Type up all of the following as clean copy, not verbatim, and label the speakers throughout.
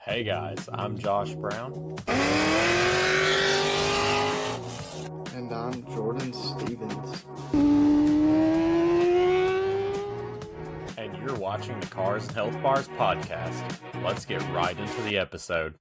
Speaker 1: Hey guys, I'm Josh Brown.
Speaker 2: And I'm Jordan Stevens.
Speaker 1: And you're watching the Cars and Health Bars podcast. Let's get right into the episode.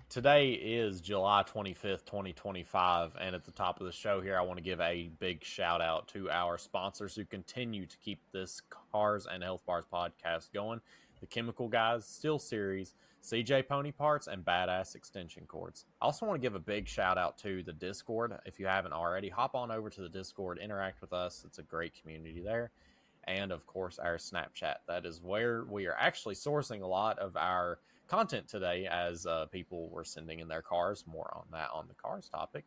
Speaker 1: Today is July 25th, 2025, and at the top of the show here, I want to give a big shout out to our sponsors who continue to keep this Cars and Health Bars podcast going. The Chemical Guys, Steel Series, CJ Pony Parts, and Badass Extension Cords. I also want to give a big shout out to the Discord. If you haven't already, hop on over to the Discord, interact with us. It's a great community there. And of course, our Snapchat. That is where we are actually sourcing a lot of our content today as people were sending in their cars. More on that on the cars topic.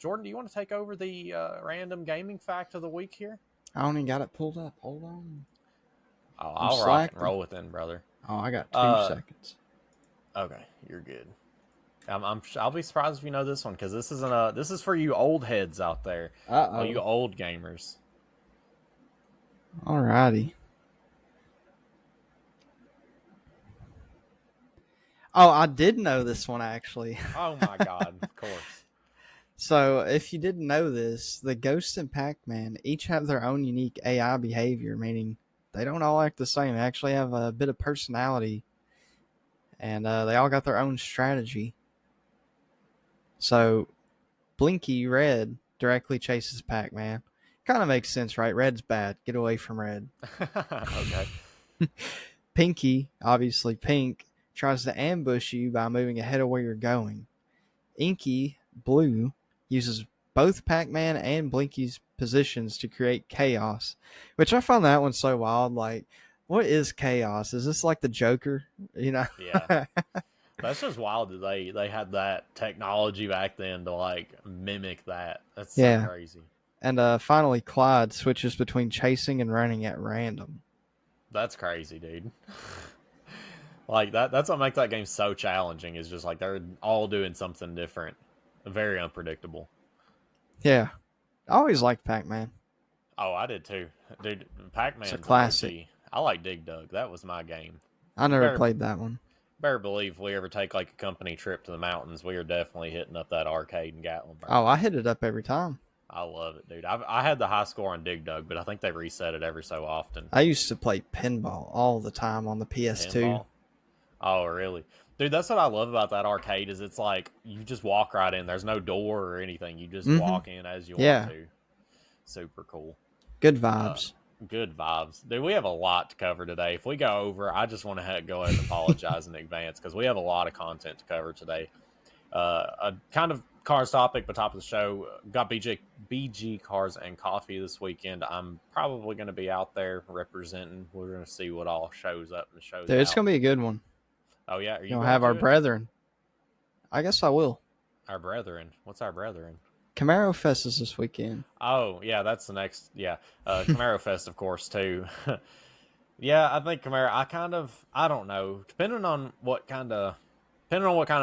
Speaker 1: Jordan, do you want to take over the random gaming fact of the week here?
Speaker 2: I only got it pulled up. Hold on.
Speaker 1: Oh, I'll rock and roll with it, brother.
Speaker 2: Oh, I got 2 seconds.
Speaker 1: Okay, you're good. I'll be surprised if you know this one because this is for you old heads out there.
Speaker 2: Uh-oh.
Speaker 1: You old gamers.
Speaker 2: Alrighty. Oh, I did know this one actually.
Speaker 1: Oh my god, of course.
Speaker 2: So, if you didn't know this, the Ghost and Pac-Man each have their own unique AI behavior, meaning they don't all act the same. They actually have a bit of personality, and they all got their own strategy. So, Blinky Red directly chases Pac-Man. Kind of makes sense, right? Red's bad. Get away from Red.
Speaker 1: Okay.
Speaker 2: Pinky, obviously Pink, tries to ambush you by moving ahead of where you're going. Inky, Blue, uses both Pac-Man and Blinky's positions to create chaos, which I found that one so wild. Like, what is chaos? Is this like the Joker? You know?
Speaker 1: Yeah. That's just wild that they had that technology back then to like mimic that. That's so crazy.
Speaker 2: And finally, Clyde switches between chasing and running at random.
Speaker 1: That's crazy, dude. Like that's what makes that game so challenging. Is just like they're all doing something different, very unpredictable.
Speaker 2: Yeah, I always liked Pac-Man.
Speaker 1: Oh, I did too, dude. Pac-Man's
Speaker 2: a classic.
Speaker 1: I like Dig Dug. That was my game.
Speaker 2: I never played that one.
Speaker 1: Better believe if we ever take like a company trip to the mountains, we are definitely hitting up that arcade in Gatlinburg.
Speaker 2: Oh, I hit it up every time.
Speaker 1: I love it, dude. I had the high score on Dig Dug, but I think they reset it every so often.
Speaker 2: I used to play pinball all the time on the PS2.
Speaker 1: Pinball? Oh, really? Dude, that's what I love about that arcade is it's like you just walk right in. There's no door or anything. You just walk in as you want to. Super cool.
Speaker 2: Good vibes.
Speaker 1: Good vibes. Dude, we have a lot to cover today. If we go over, I just want to go ahead and apologize in advance because we have a lot of content to cover today. A kind of cars topic, but top of the show, got BG Cars and Coffee this weekend. I'm probably going to be out there representing. We're going to see what all shows up and shows out.
Speaker 2: It's going to be a good one.
Speaker 1: Oh, yeah? Are you
Speaker 2: going to have our brethren. I guess I will.
Speaker 1: Our brethren? What's our brethren?
Speaker 2: Camaro Fest is this weekend.
Speaker 1: Oh, yeah, that's the next. Yeah. Camaro Fest, of course, too. Yeah, I think Camaro, I don't know. Depending on what kind of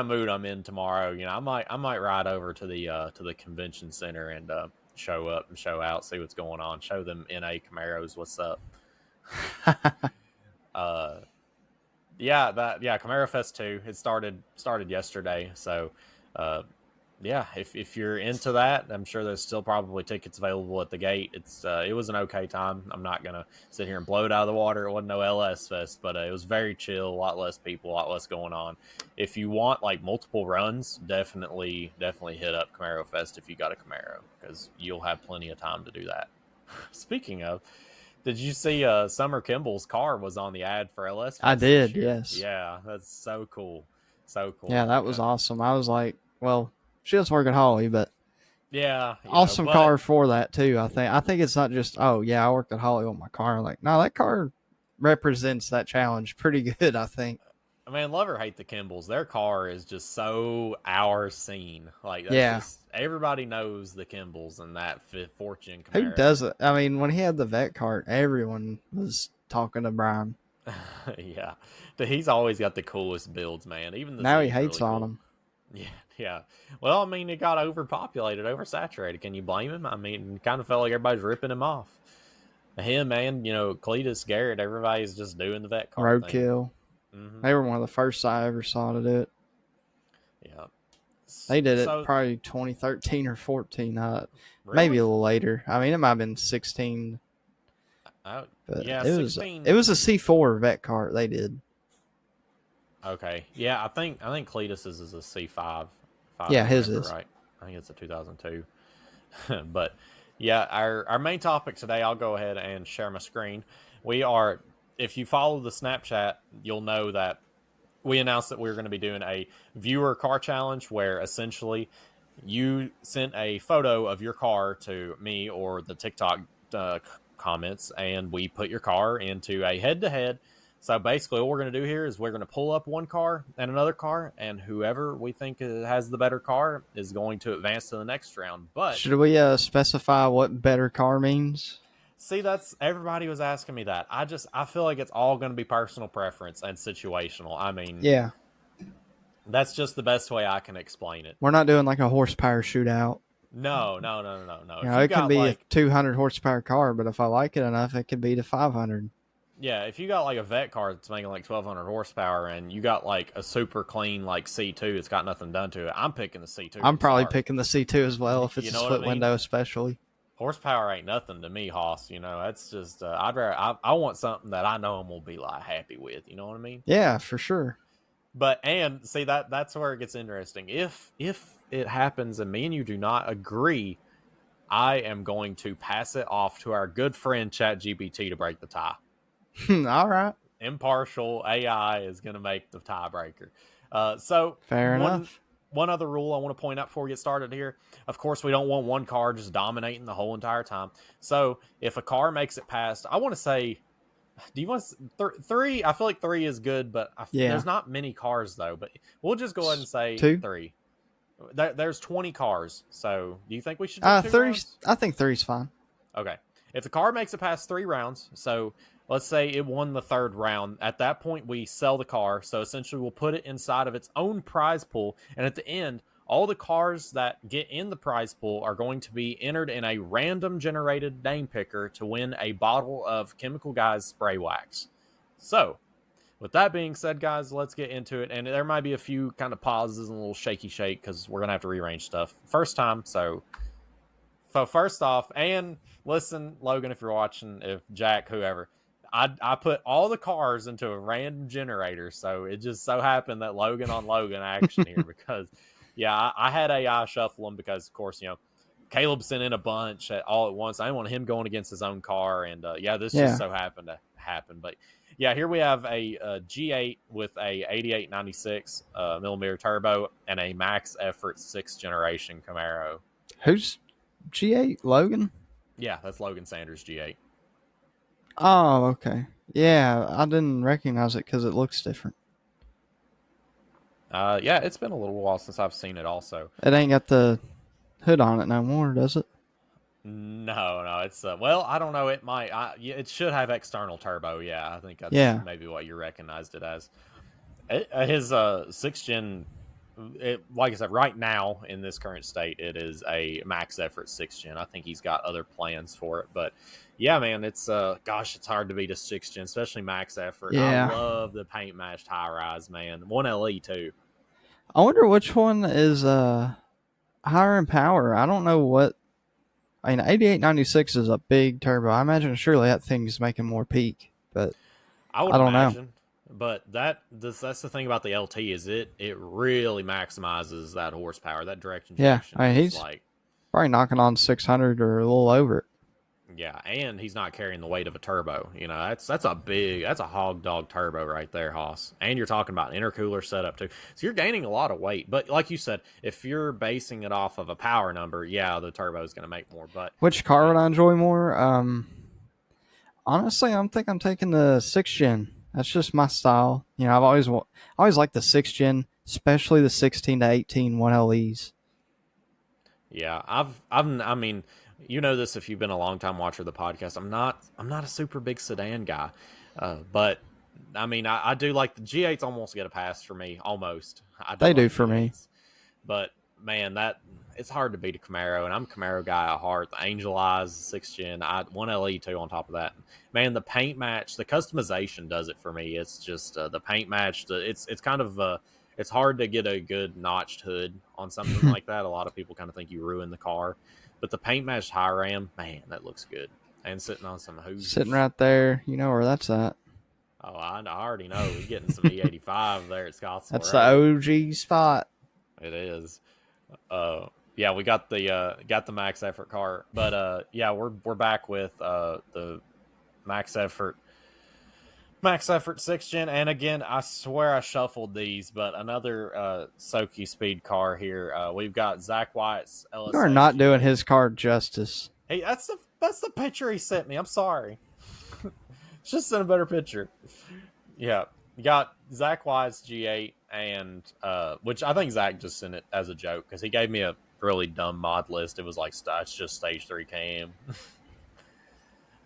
Speaker 1: mood I'm in tomorrow, you know, I might ride over to the convention center and show up and show out, see what's going on, show them NA Camaros what's up. Camaro Fest 2. It started yesterday, so yeah, if you're into that, I'm sure there's still probably tickets available at the gate. It was an okay time. I'm not gonna sit here and blow it out of the water. It wasn't no LS Fest, but it was very chill, a lot less people, a lot less going on. If you want like multiple runs, definitely hit up Camaro Fest if you got a Camaro, because you'll have plenty of time to do that. Speaking of, did you see Summer Kimball's car was on the ad for LS Fest?
Speaker 2: I did, yes.
Speaker 1: Yeah, that's so cool. So cool.
Speaker 2: Yeah, that was awesome. I was like, well, she does work at Holly, but
Speaker 1: yeah,
Speaker 2: awesome car for that too. I think it's not just I worked at Holly with my car. Like, no, that car represents that challenge pretty good. I think.
Speaker 1: I mean, love or hate the Kimballs, their car is just so our scene. Like, everybody knows the Kimballs and that Fortune Camaro.
Speaker 2: Who doesn't? I mean, when he had the vet cart, everyone was talking to Brian.
Speaker 1: Yeah, he's always got the coolest builds, man. Even
Speaker 2: now he hates really on them.
Speaker 1: Yeah. Well, I mean, it got overpopulated, oversaturated. Can you blame him? I mean, it kind of felt like everybody's ripping him off. Him and, Cletus, Garrett, everybody's just doing the vet car
Speaker 2: roadkill. They were one of the first I ever saw to do it.
Speaker 1: Yeah.
Speaker 2: They did it
Speaker 1: So
Speaker 2: probably 2013 or 14. Maybe
Speaker 1: really,
Speaker 2: a little later. I mean, it might have been 16, but
Speaker 1: yeah,
Speaker 2: it
Speaker 1: 16.
Speaker 2: was a C4 vet cart they did.
Speaker 1: Okay, yeah, I think Cletus's is a C5, if I
Speaker 2: Yeah, his
Speaker 1: remember
Speaker 2: is.
Speaker 1: right. I think it's a 2002. But yeah, our main topic today, I'll go ahead and share my screen. We are, if you follow the Snapchat, you'll know that we announced that we were going to be doing a viewer car challenge where essentially you sent a photo of your car to me or the TikTok comments, and we put your car into a head to head. So basically, what we're going to do here is we're going to pull up one car and another car, and whoever we think has the better car is going to advance to the next round. But
Speaker 2: Should we specify what better car means?
Speaker 1: see, that's everybody was asking me that. I feel like it's all going to be personal preference and situational. I mean,
Speaker 2: Yeah.
Speaker 1: that's just the best way I can explain it.
Speaker 2: We're not doing like a horsepower shootout.
Speaker 1: No, no, no, no, no, no.
Speaker 2: You
Speaker 1: If
Speaker 2: know,
Speaker 1: you
Speaker 2: it can
Speaker 1: got
Speaker 2: be a
Speaker 1: like,
Speaker 2: 200 horsepower car, but if I like it enough, it could be to 500.
Speaker 1: yeah, if you got like a vet car that's making like 1,200 horsepower, and you got like a super clean like C2, it's got nothing done to it. I'm picking the C2
Speaker 2: I'm
Speaker 1: from the
Speaker 2: probably
Speaker 1: start.
Speaker 2: picking the C2 as well if it's
Speaker 1: You
Speaker 2: a
Speaker 1: know what I
Speaker 2: split
Speaker 1: mean?
Speaker 2: window, especially.
Speaker 1: Horsepower ain't nothing to me, Hoss. You know, that's just I want something that I know I'm gonna be like happy with. You know what I mean?
Speaker 2: Yeah, for sure.
Speaker 1: But and see that's where it gets interesting. If it happens and me and you do not agree, I am going to pass it off to our good friend ChatGPT to break the tie.
Speaker 2: All right.
Speaker 1: Impartial AI is going to make the tiebreaker. So
Speaker 2: Fair enough.
Speaker 1: one other rule I want to point out before we get started here. Of course, we don't want one car just dominating the whole entire time. So if a car makes it past, I want to say, do you want three? I feel like three is good, but
Speaker 2: Yeah.
Speaker 1: there's not many cars though. But we'll just go ahead and say
Speaker 2: 2?
Speaker 1: three. There's 20 cars. So do you think we should do 2
Speaker 2: 3.
Speaker 1: rounds?
Speaker 2: I think 3's fine.
Speaker 1: Okay. If the car makes it past 3 rounds, so let's say it won the 3rd round, at that point we sell the car. So essentially we'll put it inside of its own prize pool. And at the end, all the cars that get in the prize pool are going to be entered in a random generated name picker to win a bottle of Chemical Guys spray wax. So, with that being said, guys, let's get into it. And there might be a few kind of pauses and a little shaky shake because we're going to have to rearrange stuff. First time, so first off, and listen, Logan, if you're watching, if Jack, whoever, I put all the cars into a random generator, so it just so happened that Logan on Logan action here because, yeah, I had AI shuffle them because, of course, you know, Caleb sent in a bunch all at once. I didn't want him going against his own car, and this just so happened to happen. But yeah, here we have a G8 with a 8896 millimeter turbo and a max effort 6th generation Camaro.
Speaker 2: Who's G8? Logan?
Speaker 1: Yeah, that's Logan Sanders' G8.
Speaker 2: Oh, okay. Yeah, I didn't recognize it because it looks different.
Speaker 1: Yeah, it's been a little while since I've seen it also.
Speaker 2: It ain't got the hood on it no more, does it?
Speaker 1: No, it's well, I don't know. It might. It should have external turbo. Yeah, I think that's maybe what you recognized it as. His 6th gen, like I said, right now in this current state, it is a max effort 6th gen. I think he's got other plans for it, but yeah, man, it's it's hard to beat a 6th gen, especially max effort.
Speaker 2: Yeah.
Speaker 1: I love the paint matched high rise, man. 1LE too.
Speaker 2: I wonder which one is higher in power. I don't know what. I mean, 8896 is a big turbo. I imagine surely that thing's making more peak, but
Speaker 1: I would
Speaker 2: don't
Speaker 1: imagine.
Speaker 2: know.
Speaker 1: But that's the thing about the LT is it really maximizes that horsepower, that direct injection.
Speaker 2: Yeah, I mean, he's
Speaker 1: like
Speaker 2: probably knocking on 600 or a little over it.
Speaker 1: Yeah, and he's not carrying the weight of a turbo. You know, that's a hog dog turbo right there, Hoss. And you're talking about an intercooler setup too. So you're gaining a lot of weight. But like you said, if you're basing it off of a power number, yeah, the turbo is going to make more. But
Speaker 2: which car would I enjoy more? Honestly, I'm taking the 6th gen. That's just my style. You know, I've always liked the 6th gen, especially the 16 to 18 1LEs.
Speaker 1: Yeah, I mean, you know this if you've been a long time watcher of the podcast. I'm not a super big sedan guy, but I mean, I do like the G8s. Almost get a pass for me, almost.
Speaker 2: They do for me.
Speaker 1: But man, that it's hard to beat a Camaro, and I'm a Camaro guy at heart. The Angel Eyes, 6th gen, one LE too on top of that. Man, the paint match, the customization does it for me. It's just the paint match. It's kind of it's hard to get a good notched hood on something like that. A lot of people kind of think you ruin the car, but the paint matched high ram, man, that looks good. And sitting on some Hoosiers,
Speaker 2: Sitting right there, you know where that's at.
Speaker 1: Oh, I already know. We're getting some E85 there at Scottsdale
Speaker 2: That's the
Speaker 1: Road.
Speaker 2: OG spot.
Speaker 1: It is. Yeah, we got the max effort car, but yeah, we're back with the max effort 6th gen, and again, I swear I shuffled these, but another Soki speed car here. We've got Zach Wyatt's LSA.
Speaker 2: You are not doing his car justice.
Speaker 1: Hey, that's the picture he sent me. I'm sorry. Just sent a better picture. Yeah, you got Zach Wyatt's G8, and which I think Zach just sent it as a joke because he gave me a really dumb mod list. It was like it's just stage 3 cam.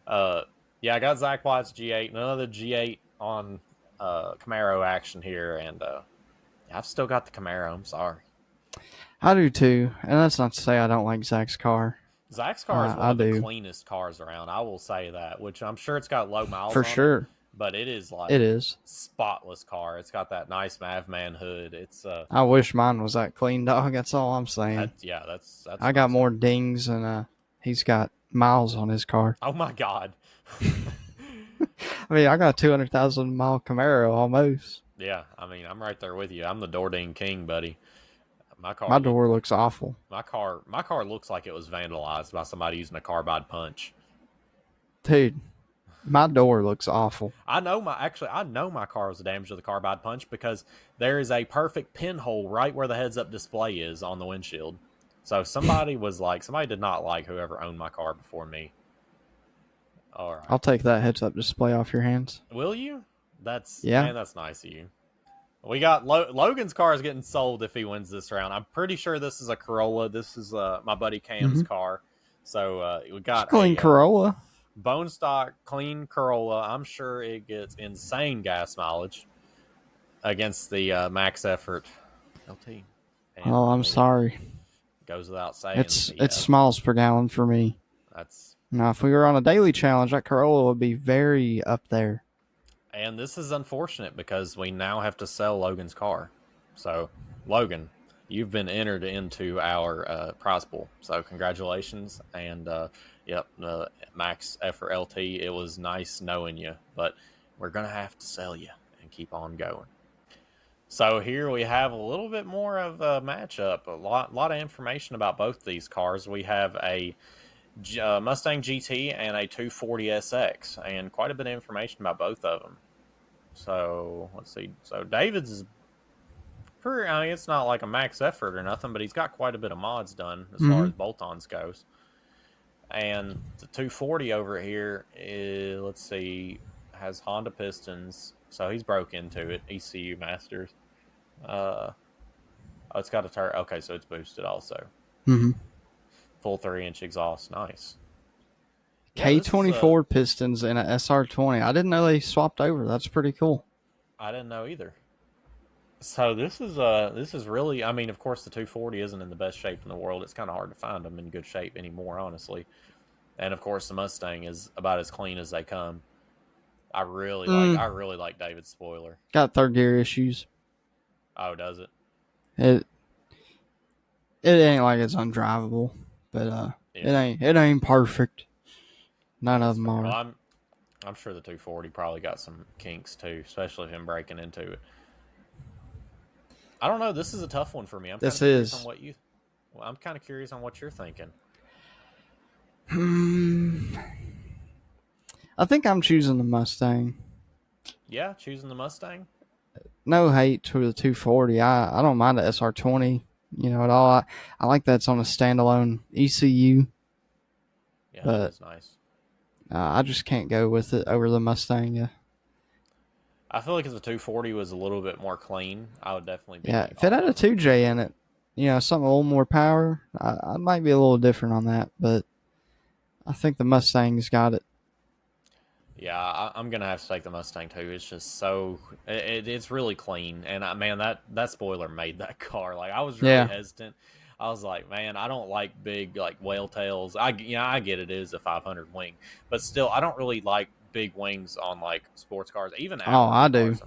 Speaker 1: Yeah, I got Zach Wyatt's G8, and another G8 on Camaro action here, and I've still got the Camaro. I'm sorry.
Speaker 2: I do too, and that's not to say I don't like Zach's car.
Speaker 1: Zach's car is one of the cleanest cars around. I will say that, which I'm sure it's got low miles
Speaker 2: for sure.
Speaker 1: But it is like
Speaker 2: it is
Speaker 1: spotless car. It's got that nice Mavman hood. It's
Speaker 2: I wish mine was that clean, dog. That's all I'm saying.
Speaker 1: That's
Speaker 2: I got more dings and he's got miles on his car.
Speaker 1: Oh my god.
Speaker 2: I mean, I got a 200,000 mile Camaro almost.
Speaker 1: Yeah, I mean, I'm right there with you. I'm the door ding king, buddy.
Speaker 2: My door looks awful.
Speaker 1: My car looks like it was vandalized by somebody using a carbide punch.
Speaker 2: Dude, my door looks awful.
Speaker 1: I know my car was damaged with a carbide punch because there is a perfect pinhole right where the heads-up display is on the windshield. So somebody did not like whoever owned my car before me. All right.
Speaker 2: I'll take that heads-up display off your hands.
Speaker 1: Will you? That's nice of you. We got Logan's car is getting sold if he wins this round. I'm pretty sure this is a Corolla. This is my buddy Cam's car. So we got
Speaker 2: clean Corolla.
Speaker 1: Bone stock, clean Corolla. I'm sure it gets insane gas mileage against the max effort LT. And
Speaker 2: I'm sorry.
Speaker 1: Goes without saying.
Speaker 2: It's miles per gallon for me. Now, if we were on a daily challenge, that Corolla would be very up there.
Speaker 1: And this is unfortunate because we now have to sell Logan's car. So, Logan, you've been entered into our prize pool. So, congratulations. And, Max Effort LT, it was nice knowing you. But we're going to have to sell you and keep on going. So, here we have a little bit more of a matchup. A lot of information about both these cars. We have a Mustang GT and a 240SX, and quite a bit of information about both of them. So let's see. So David's is pretty. I mean, it's not like a max effort or nothing, but he's got quite a bit of mods done as far as bolt-ons goes. And the 240 over here is, let's see, has Honda pistons, so he's broke into it. ECU Masters. It's got a turret. Okay, so it's boosted also. Full 3-inch exhaust. Nice.
Speaker 2: K24 pistons and a SR20. I didn't know they swapped over. That's pretty cool.
Speaker 1: I didn't know either. So this is really, I mean, of course the 240 isn't in the best shape in the world. It's kind of hard to find them in good shape anymore, honestly. And of course the Mustang is about as clean as they come. I really like David's spoiler.
Speaker 2: Got third gear issues.
Speaker 1: Oh, does it?
Speaker 2: It ain't like it's undrivable. But it ain't perfect. None of them are.
Speaker 1: Well, I'm sure the 240 probably got some kinks too, especially him breaking into it. I don't know. This is a tough one for me. I'm kind of curious on what you're thinking.
Speaker 2: I think I'm choosing the Mustang.
Speaker 1: Yeah, choosing the Mustang.
Speaker 2: No hate to the 240. I don't mind the SR20. You know, at all. I like that's on a standalone ECU.
Speaker 1: Yeah, that's nice.
Speaker 2: I just can't go with it over the Mustang. Yeah.
Speaker 1: I feel like if the 240 was a little bit more clean, I would definitely be.
Speaker 2: Yeah, if it had a 2J in it, you know, something a little more power, I might be a little different on that. But I think the Mustang's got it.
Speaker 1: Yeah, I'm gonna have to take the Mustang too. It's just so it's really clean, and man, that spoiler made that car. Like I was really hesitant. I was like, man, I don't like big like whale tails. I get it is a 500 wing, but still, I don't really like big wings on like sports cars, even
Speaker 2: Oh, I
Speaker 1: aftermarket
Speaker 2: do.
Speaker 1: cars.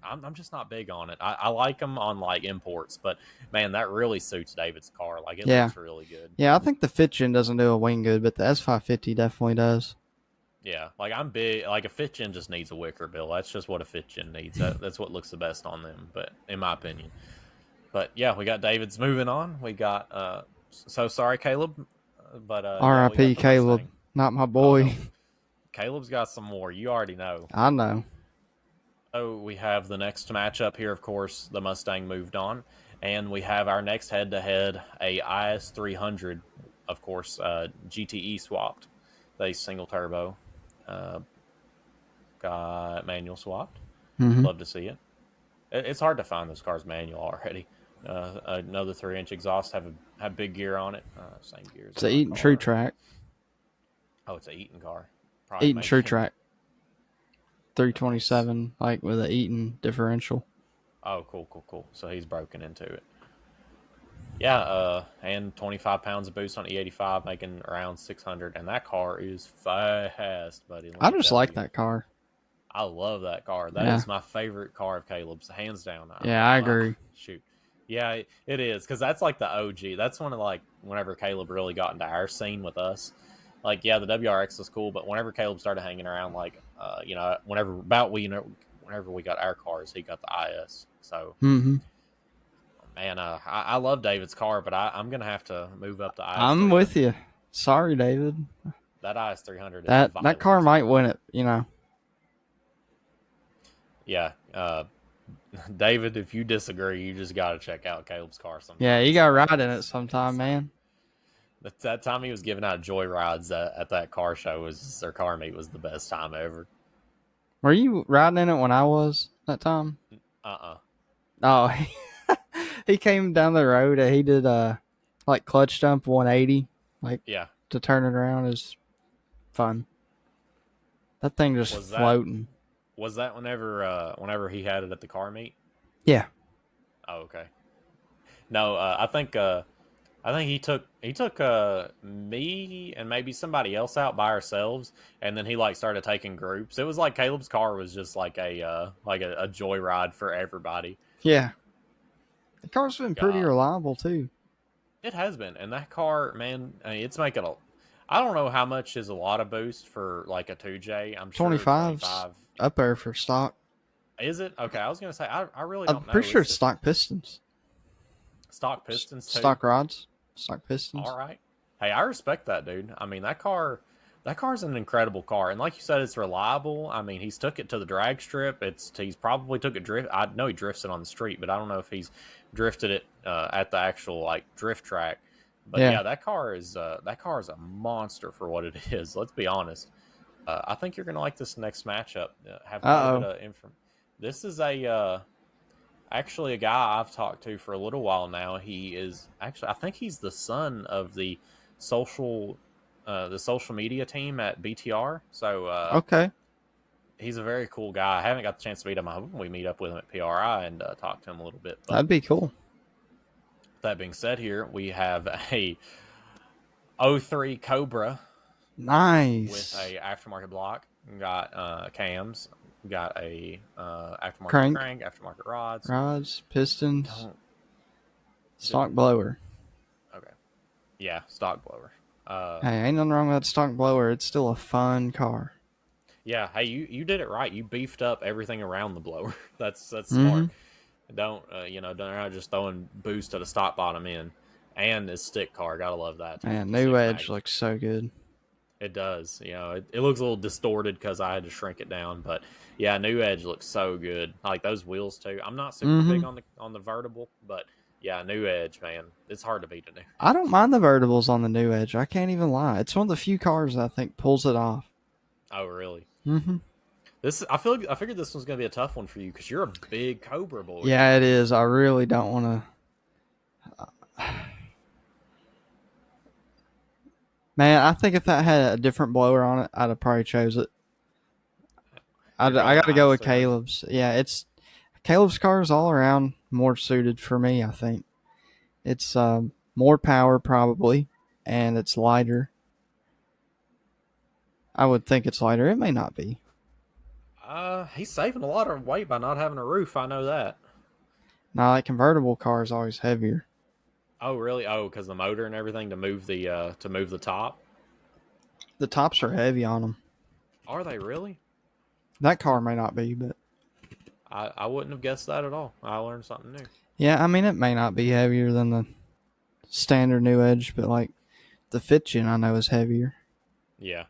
Speaker 1: I'm just not big on it. I like them on like imports, but man, that really suits David's car. Like it
Speaker 2: Yeah.
Speaker 1: looks really good.
Speaker 2: Yeah, I think the Fitchin doesn't do a wing good, but the S550 definitely does.
Speaker 1: Yeah, like I'm big. Like a fit chin just needs a wicker bill. That's just what a fit chin needs. That's what looks the best on them. But in my opinion, but yeah, we got David's moving on. We got so sorry, Caleb, but yeah, we got
Speaker 2: R.I.P.
Speaker 1: the
Speaker 2: Caleb.
Speaker 1: Mustang.
Speaker 2: Not my
Speaker 1: Oh
Speaker 2: boy.
Speaker 1: no, Caleb's got some more. You already know.
Speaker 2: I know.
Speaker 1: Oh, we have the next matchup here. Of course, the Mustang moved on, and we have our next head-to-head a IS 300. Of course, GTE swapped. They single turbo. Uh, got manual swapped.
Speaker 2: Hmm.
Speaker 1: Love to see it. It's hard to find those cars manual already. Another 3-inch exhaust have big gear on it. Same gears
Speaker 2: It's
Speaker 1: in
Speaker 2: a
Speaker 1: my
Speaker 2: Eaton True
Speaker 1: car.
Speaker 2: Track.
Speaker 1: Oh, it's a Eaton car. Probably
Speaker 2: Eaton True
Speaker 1: making
Speaker 2: Track.
Speaker 1: nice.
Speaker 2: 327, like with an Eaton differential.
Speaker 1: Oh, cool. So he's broken into it. Yeah, and 25 pounds of boost on E85, making around 600, and that car is fast, buddy. Let
Speaker 2: I
Speaker 1: me
Speaker 2: just
Speaker 1: tell
Speaker 2: like
Speaker 1: you.
Speaker 2: that car.
Speaker 1: I love that car. That
Speaker 2: Yeah.
Speaker 1: is my favorite car of Caleb's, hands down.
Speaker 2: Yeah, I agree.
Speaker 1: Shoot, yeah, it is because that's like the OG. That's one of like whenever Caleb really got into our scene with us. Like, yeah, the WRX was cool, but whenever Caleb started hanging around, like, whenever we got our cars, he got the IS. So,
Speaker 2: Hmm.
Speaker 1: man, I love David's car, but I'm gonna have to move up the IS
Speaker 2: I'm with
Speaker 1: 300.
Speaker 2: you. Sorry, David.
Speaker 1: That IS 300 is
Speaker 2: That car
Speaker 1: violent.
Speaker 2: might win it.
Speaker 1: Yeah, David, if you disagree, you just got to check out Caleb's car
Speaker 2: Yeah,
Speaker 1: sometime.
Speaker 2: you
Speaker 1: It's
Speaker 2: got to
Speaker 1: like
Speaker 2: ride in it
Speaker 1: it's
Speaker 2: sometime,
Speaker 1: insane.
Speaker 2: man.
Speaker 1: That time he was giving out joy rides at that car show was their car meet was the best time ever.
Speaker 2: Were you riding in it when I was that time?
Speaker 1: Uh-uh.
Speaker 2: Oh, he came down the road and he did like clutch dump 180, like
Speaker 1: Yeah.
Speaker 2: to turn it around is fun. That thing just
Speaker 1: Was that
Speaker 2: floating.
Speaker 1: was that whenever he had it at the car meet?
Speaker 2: Yeah.
Speaker 1: Oh, okay. No, I think he took me and maybe somebody else out by ourselves, and then he like started taking groups. It was like Caleb's car was just like a joyride for everybody.
Speaker 2: Yeah. The car's been pretty
Speaker 1: God,
Speaker 2: reliable too.
Speaker 1: it has been, and that car, man, I mean, it's making a. I don't know how much is a lot of boost for like a 2J. I'm sure
Speaker 2: 25's
Speaker 1: 25
Speaker 2: up there for stock.
Speaker 1: is it okay. I was gonna say I really
Speaker 2: I'm
Speaker 1: don't
Speaker 2: pretty
Speaker 1: know.
Speaker 2: sure
Speaker 1: It's
Speaker 2: it's
Speaker 1: just
Speaker 2: stock pistons.
Speaker 1: stock pistons too.
Speaker 2: Stock rods. Stock
Speaker 1: All
Speaker 2: pistons.
Speaker 1: right. Hey, I respect that, dude. I mean, that car's an incredible car, and like you said, it's reliable. I mean, he's took it to the drag strip. He's probably took it drift. I know he drifts it on the street, but I don't know if he's drifted it at the actual like drift track. But
Speaker 2: Yeah.
Speaker 1: yeah, that car is a monster for what it is. Let's be honest. I think you're gonna like this next matchup. Have quite a bit
Speaker 2: Uh-oh.
Speaker 1: of info. This is actually a guy I've talked to for a little while now. He is actually I think he's the son of social the social media team at BTR. So
Speaker 2: Okay.
Speaker 1: he's a very cool guy. I haven't got the chance to meet him. I hope we meet up with him at PRI and talk to him a little bit. But
Speaker 2: That'd be cool.
Speaker 1: that being said, here we have a '03 Cobra with
Speaker 2: Nice.
Speaker 1: a aftermarket block. We got cams. We got a aftermarket
Speaker 2: Crank.
Speaker 1: crank, aftermarket rods.
Speaker 2: Rods. Pistons.
Speaker 1: Don't
Speaker 2: Stock blower.
Speaker 1: okay. Yeah, stock blower.
Speaker 2: Hey, ain't nothing wrong with that stock blower. It's still a fun car.
Speaker 1: Yeah, hey, you did it right. You beefed up everything around the blower. That's
Speaker 2: Mm-hmm.
Speaker 1: smart. Don't don't not just throwing boost at a stock bottom end, and this stick car. Gotta love that
Speaker 2: Man, New
Speaker 1: 256
Speaker 2: Edge
Speaker 1: mag.
Speaker 2: looks so good.
Speaker 1: It does. It looks a little distorted because I had to shrink it down, but yeah, New Edge looks so good. I like those wheels too. I'm not super
Speaker 2: Mm-hmm.
Speaker 1: big on the vertible, but yeah, New Edge, man, it's hard to beat a New
Speaker 2: I don't
Speaker 1: Edge.
Speaker 2: mind the vertibles on the New Edge. I can't even lie. It's one of the few cars that I think pulls it off.
Speaker 1: Oh, really?
Speaker 2: Mm-hmm.
Speaker 1: I figured this was gonna be a tough one for you because you're a big Cobra boy.
Speaker 2: Yeah, it is. I really don't want to. Man, I think if that had a different blower on it, I'd have probably chose it. I
Speaker 1: You're
Speaker 2: got
Speaker 1: going
Speaker 2: to go
Speaker 1: IS
Speaker 2: with
Speaker 1: 300.
Speaker 2: Caleb's. Yeah, Caleb's car is all around more suited for me. I think it's more power probably, and it's lighter. I would think it's lighter. It may not be.
Speaker 1: He's saving a lot of weight by not having a roof. I know that.
Speaker 2: Now, that convertible car is always heavier.
Speaker 1: Oh, really? Oh, because the motor and everything to move the top.
Speaker 2: The tops are heavy on them.
Speaker 1: Are they really?
Speaker 2: That car may not be, but
Speaker 1: I wouldn't have guessed that at all. I learned something new.
Speaker 2: yeah, I mean, it may not be heavier than the standard New Edge, but like the Fitchin I know is heavier.
Speaker 1: Yeah.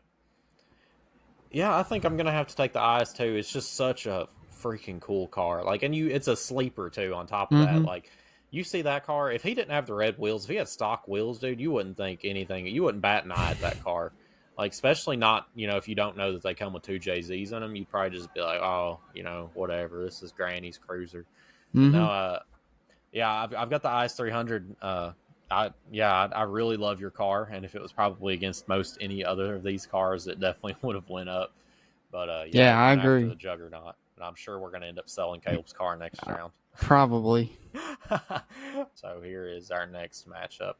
Speaker 1: Yeah, I think I'm gonna have to take the IS-2. It's just such a freaking cool car. Like, and it's a sleeper too. On top of that,
Speaker 2: Mm-hmm.
Speaker 1: like, you see that car. If he didn't have the red wheels, if he had stock wheels, dude, you wouldn't think anything. You wouldn't bat an eye at that car. Like, especially not, if you don't know that they come with two JZs in them, you'd probably just be like, oh, whatever. This is Granny's cruiser. But
Speaker 2: Mm-hmm.
Speaker 1: no, yeah, I've got the IS 300. I really love your car, and if it was probably against most any other of these cars, it definitely would have went up. But yeah,
Speaker 2: Yeah,
Speaker 1: we're
Speaker 2: I
Speaker 1: going after
Speaker 2: agree.
Speaker 1: the Juggernaut, and I'm sure we're going to end up selling Caleb's car next round.
Speaker 2: Probably.
Speaker 1: So here is our next matchup.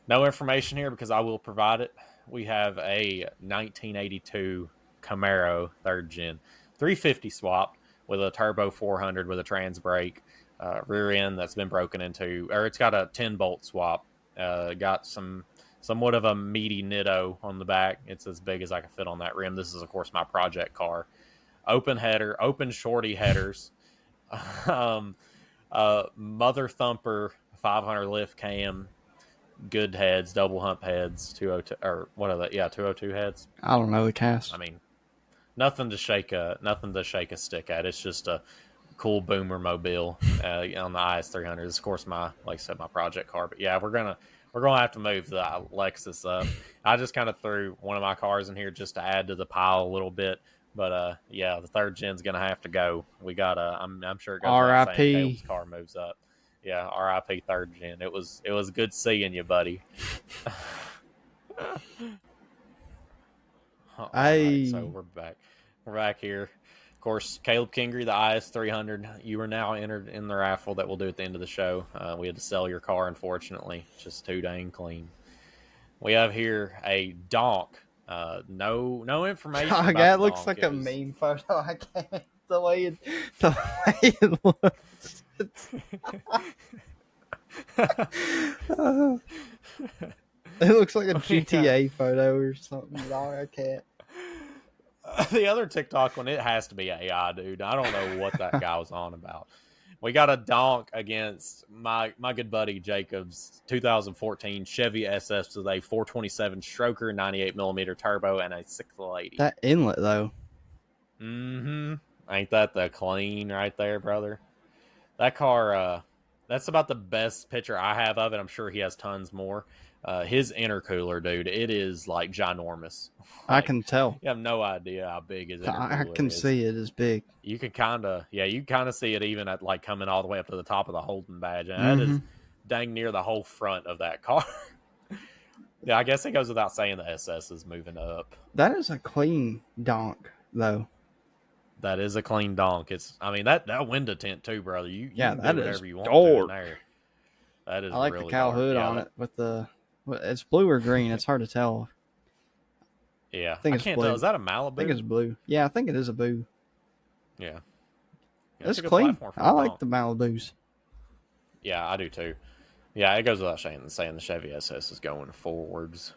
Speaker 1: No information here because I will provide it. We have a 1982 Camaro 3rd gen 350 swap with a turbo 400 with a trans brake, rear end that's been broken into, or it's got a 10-bolt swap. Got somewhat of a meaty nitto on the back. It's as big as I can fit on that rim. This is, of course, my project car. Open header, open shorty headers. Mother thumper 500 lift cam, good heads, double hump heads, 202 or what are they? Yeah, 202 heads.
Speaker 2: I don't know the cast.
Speaker 1: I mean, nothing to shake a stick at. It's just a cool boomer mobile on the IS 300. It's, of course, like I said, my project car. But yeah, we're gonna have to move the Lexus up. I just kind of threw one of my cars in here just to add to the pile a little bit. But yeah, the 3rd gen's gonna have to go. We got I'm sure it goes without saying
Speaker 2: R.I.P.
Speaker 1: Caleb's car moves up. Yeah, RIP 3rd gen. It was good seeing you, buddy. All right, so we're back. We're back here. Of course, Caleb Kingery, the IS 300. You are now entered in the raffle that we'll do at the end of the show. We had to sell your car, unfortunately. It's just too dang clean. We have here a donk. No information.
Speaker 2: God,
Speaker 1: about
Speaker 2: that
Speaker 1: the
Speaker 2: looks
Speaker 1: donk.
Speaker 2: like a meme photo. I can't. The way it looks. It looks like a GTA photo or something. Dog, I can't.
Speaker 1: The other TikTok one, it has to be AI, dude. I don't know what that guy was on about. We got a donk against my good buddy Jacob's 2014 Chevy SS with a 427 stroker, 98 millimeter turbo, and a 680.
Speaker 2: That inlet though.
Speaker 1: Ain't that the clean right there, brother? That car, that's about the best picture I have of it. I'm sure he has tons more. His intercooler, dude, it is like ginormous.
Speaker 2: I can tell.
Speaker 1: You have no idea how big his intercooler is.
Speaker 2: I can see it as big.
Speaker 1: You can kind of see it even at like coming all the way up to the top of the Holden badge, and that is dang near the whole front of that car. Yeah, I guess it goes without saying the SS is moving up.
Speaker 2: That is a clean donk, though.
Speaker 1: That is a clean donk. That window tint too, brother. You can
Speaker 2: that
Speaker 1: do
Speaker 2: is
Speaker 1: whatever you want to in there. That is.
Speaker 2: I like
Speaker 1: really
Speaker 2: the cow
Speaker 1: dark.
Speaker 2: hood on it with the. It's blue or green. It's hard to tell.
Speaker 1: Yeah,
Speaker 2: I can't
Speaker 1: tell. Is that a Malibu?
Speaker 2: I think it's blue. Yeah, I think it is a boo.
Speaker 1: Yeah,
Speaker 2: it's clean. I like the Malibus.
Speaker 1: Yeah, I do too. Yeah, it goes without saying the Chevy SS is going forwards.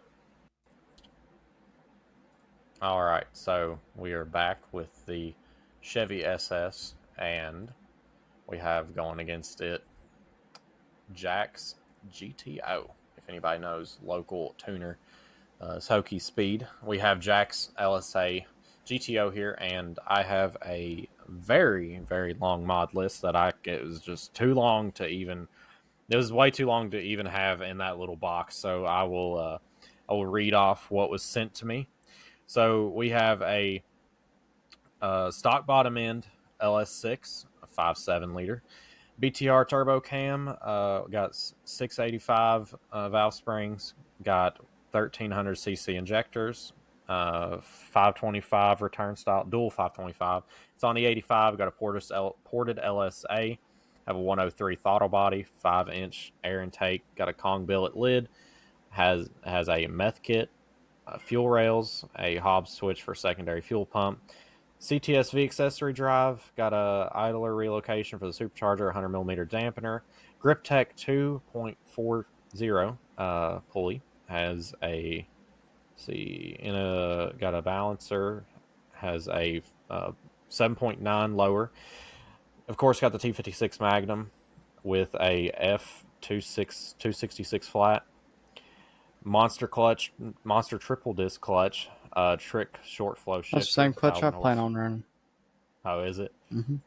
Speaker 1: All right, so we are back with the Chevy SS, and we have going against it Jack's GTO. If anybody knows, local tuner, Hokey Speed. We have Jack's LSA GTO here, and I have a very, very long mod list that it was just too long to even. It was way too long to even have in that little box. So I will read off what was sent to me. So we have a stock bottom end LS6, a 5.7 liter. BTR turbo cam, got 685 valve springs, got 1300cc injectors, 525 return style, dual 525. It's on the 85, got a ported LSA, Have a 103 throttle body, 5-inch air intake, got a Kong billet lid, has a meth kit, fuel rails, a Hobbs switch for secondary fuel pump, CTSV accessory drive, got a idler relocation for the supercharger, 100mm dampener, GripTech 2.40 pulley, has a got a balancer, has a 7.9 lower. Of course, got the T56 Magnum with a F266 flat, monster triple disc clutch, trick short flow
Speaker 2: That's the
Speaker 1: shifter,
Speaker 2: same clutch I
Speaker 1: 1000
Speaker 2: plan
Speaker 1: horse.
Speaker 2: on running.
Speaker 1: How is it?
Speaker 2: Hmm.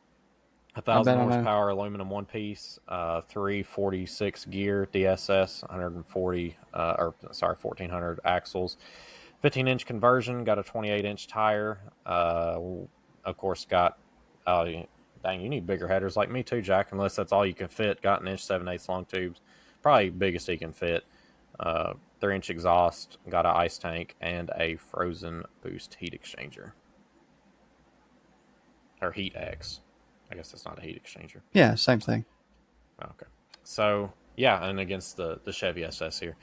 Speaker 1: A
Speaker 2: I bet
Speaker 1: thousand
Speaker 2: I know.
Speaker 1: horsepower aluminum one piece, 346 gear DSS, 140 or sorry 1400 axles, 15-inch conversion, got a 28-inch tire. Of course, got dang, you need bigger headers like me too, Jack. Unless that's all you can fit. Got an inch 7/8 long tubes, probably biggest he can fit. 3-inch exhaust, got an ice tank, and a frozen boost heat exchanger or heat X. I guess that's not a heat exchanger.
Speaker 2: Yeah, same thing.
Speaker 1: Okay. So yeah, and against the Chevy SS here.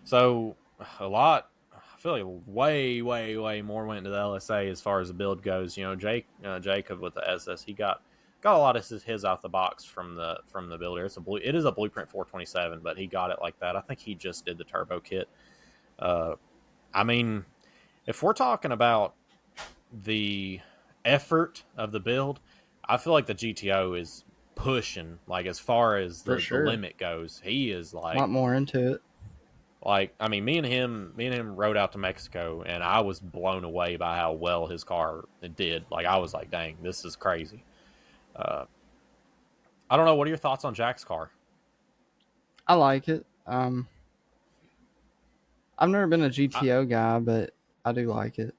Speaker 1: So a lot. I feel like way more went into the LSA as far as the build goes. You know, Jacob with the SS, he got a lot of his out the box from the builder. It is a Blueprint 427, but he got it like that. I think he just did the turbo kit. I mean, if we're talking about the effort of the build, I feel like the GTO is pushing, like, as far as
Speaker 2: For
Speaker 1: the
Speaker 2: sure.
Speaker 1: limit goes. He is
Speaker 2: A lot more into it.
Speaker 1: I mean, me and him rode out to Mexico, and I was blown away by how well his car did. Like, I was like, dang, this is crazy. uh I don't know, what are your thoughts on Jack's car?
Speaker 2: I like it. I've never been a
Speaker 1: i,
Speaker 2: GTO guy, but I do like it.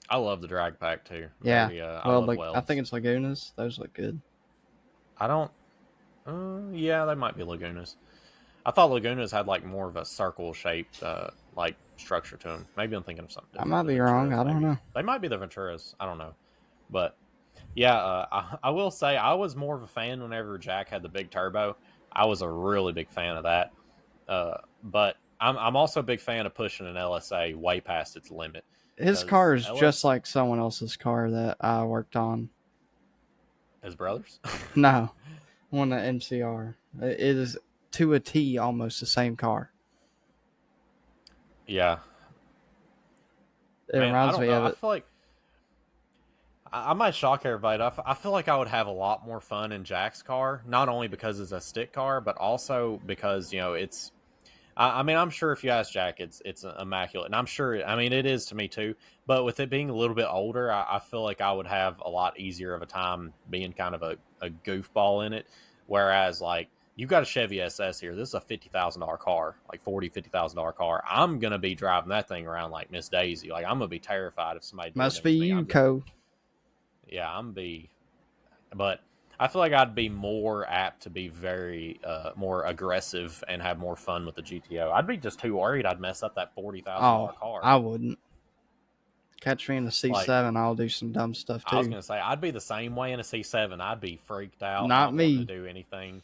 Speaker 1: I love the drag pack too.
Speaker 2: Yeah.
Speaker 1: Very I
Speaker 2: Well,
Speaker 1: love
Speaker 2: like I think
Speaker 1: welds.
Speaker 2: it's Lagunas. Those look good.
Speaker 1: I don't Yeah, they might be Lagunas. I thought Lagunas had like more of a circle shaped like structure to them. Maybe I'm thinking of something
Speaker 2: I
Speaker 1: different.
Speaker 2: might
Speaker 1: The
Speaker 2: be wrong.
Speaker 1: Venturas,
Speaker 2: I don't
Speaker 1: maybe
Speaker 2: know.
Speaker 1: they might be the Venturas. I don't know, but yeah, I will say I was more of a fan whenever Jack had the big turbo. I was a really big fan of that. But I'm also a big fan of pushing an LSA way past its limit
Speaker 2: His
Speaker 1: because
Speaker 2: car is just
Speaker 1: LS
Speaker 2: like someone else's car that I worked on.
Speaker 1: his brothers.
Speaker 2: No, one at MCR. It is to a T almost the same car.
Speaker 1: Yeah,
Speaker 2: It
Speaker 1: man, I
Speaker 2: reminds
Speaker 1: don't
Speaker 2: me
Speaker 1: know.
Speaker 2: of
Speaker 1: I
Speaker 2: it.
Speaker 1: feel like I might shock everybody. I feel like I would have a lot more fun in Jack's car, not only because it's a stick car, but also because it's. I mean, I'm sure if you ask Jack, it's immaculate, and I'm sure. I mean, it is to me too. But with it being a little bit older, I feel like I would have a lot easier of a time being kind of a goofball in it. Whereas, like, you've got a Chevy SS here. This is a $50,000 car, like $50,000 car. I'm gonna be driving that thing around like Miss Daisy. Like, I'm gonna be terrified if somebody did
Speaker 2: Must
Speaker 1: anything
Speaker 2: be
Speaker 1: to me.
Speaker 2: you, Co.
Speaker 1: Yeah, but I feel like I'd be more apt to be very more aggressive and have more fun with the GTO. I'd be just too worried I'd mess up that $40,000
Speaker 2: Oh,
Speaker 1: car.
Speaker 2: I wouldn't. Catch me in a
Speaker 1: Like,
Speaker 2: C7, I'll do some dumb stuff
Speaker 1: I was
Speaker 2: too.
Speaker 1: gonna say, I'd be the same way in a C7. I'd be freaked out,
Speaker 2: Not
Speaker 1: not wanting to
Speaker 2: me.
Speaker 1: do anything.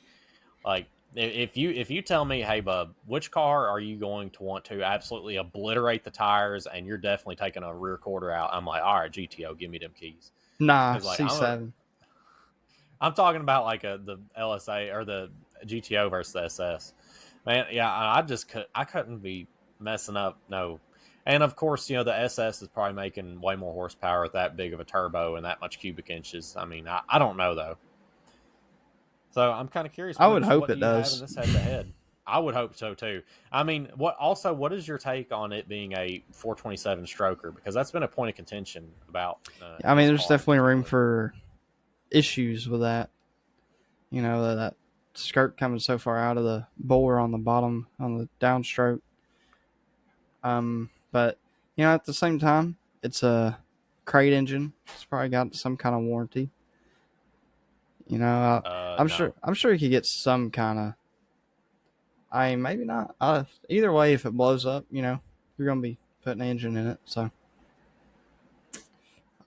Speaker 1: Like, if you tell me, hey bub, which car are you going to want to absolutely obliterate the tires, and you're definitely taking a rear quarter out, I'm like, all right, GTO, give me them keys.
Speaker 2: Nah,
Speaker 1: Because, like,
Speaker 2: C7.
Speaker 1: I'm talking about like the LSA or the GTO versus the SS. Man, yeah, I couldn't be messing up. No, and of course, the SS is probably making way more horsepower with that big of a turbo and that much cubic inches. I mean, I don't know though. So I'm kind of curious.
Speaker 2: I would hope
Speaker 1: What do
Speaker 2: it
Speaker 1: you have in
Speaker 2: does.
Speaker 1: this head to head? I would hope so too. I mean, what is your take on it being a 427 stroker? Because that's been a point of contention about
Speaker 2: I mean,
Speaker 1: this
Speaker 2: there's
Speaker 1: car in
Speaker 2: definitely room
Speaker 1: particular.
Speaker 2: for issues with that. That skirt coming so far out of the bore on the bottom on the downstroke. But at the same time, it's a crate engine. It's probably got some kind of warranty. I'm sure.
Speaker 1: No.
Speaker 2: I'm sure you could get some kind of. I mean, maybe not. Either way, if it blows up, you're gonna be putting an engine in it. So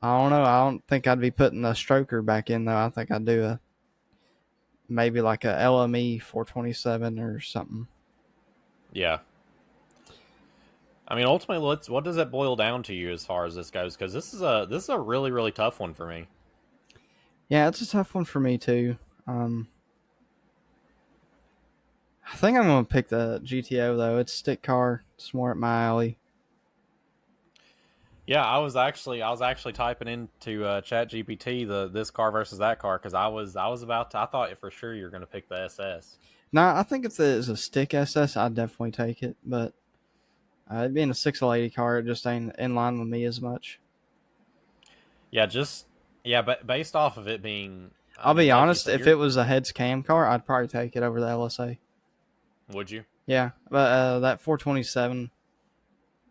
Speaker 2: I don't know. I don't think I'd be putting the stroker back in though. I think I'd do maybe like a LME 427 or something.
Speaker 1: Yeah. I mean, ultimately, what does that boil down to you as far as this goes? Because this is a really really tough one for me.
Speaker 2: Yeah, it's a tough one for me too. I think I'm gonna pick the GTO though. It's stick car. It's more at my alley.
Speaker 1: Yeah, I was actually typing into ChatGPT the this car versus that car because I was about to I thought for sure you're going to pick the SS.
Speaker 2: Now, I think if it's a stick SS, I'd definitely take it. But it being a 680 car, it just ain't in line with me as much.
Speaker 1: Yeah, just yeah, but based off of it being, I
Speaker 2: I'll
Speaker 1: mean,
Speaker 2: be
Speaker 1: like you
Speaker 2: honest,
Speaker 1: said,
Speaker 2: if
Speaker 1: you're
Speaker 2: it was a heads cam car, I'd probably take it over the LSA.
Speaker 1: would you?
Speaker 2: Yeah, but that 427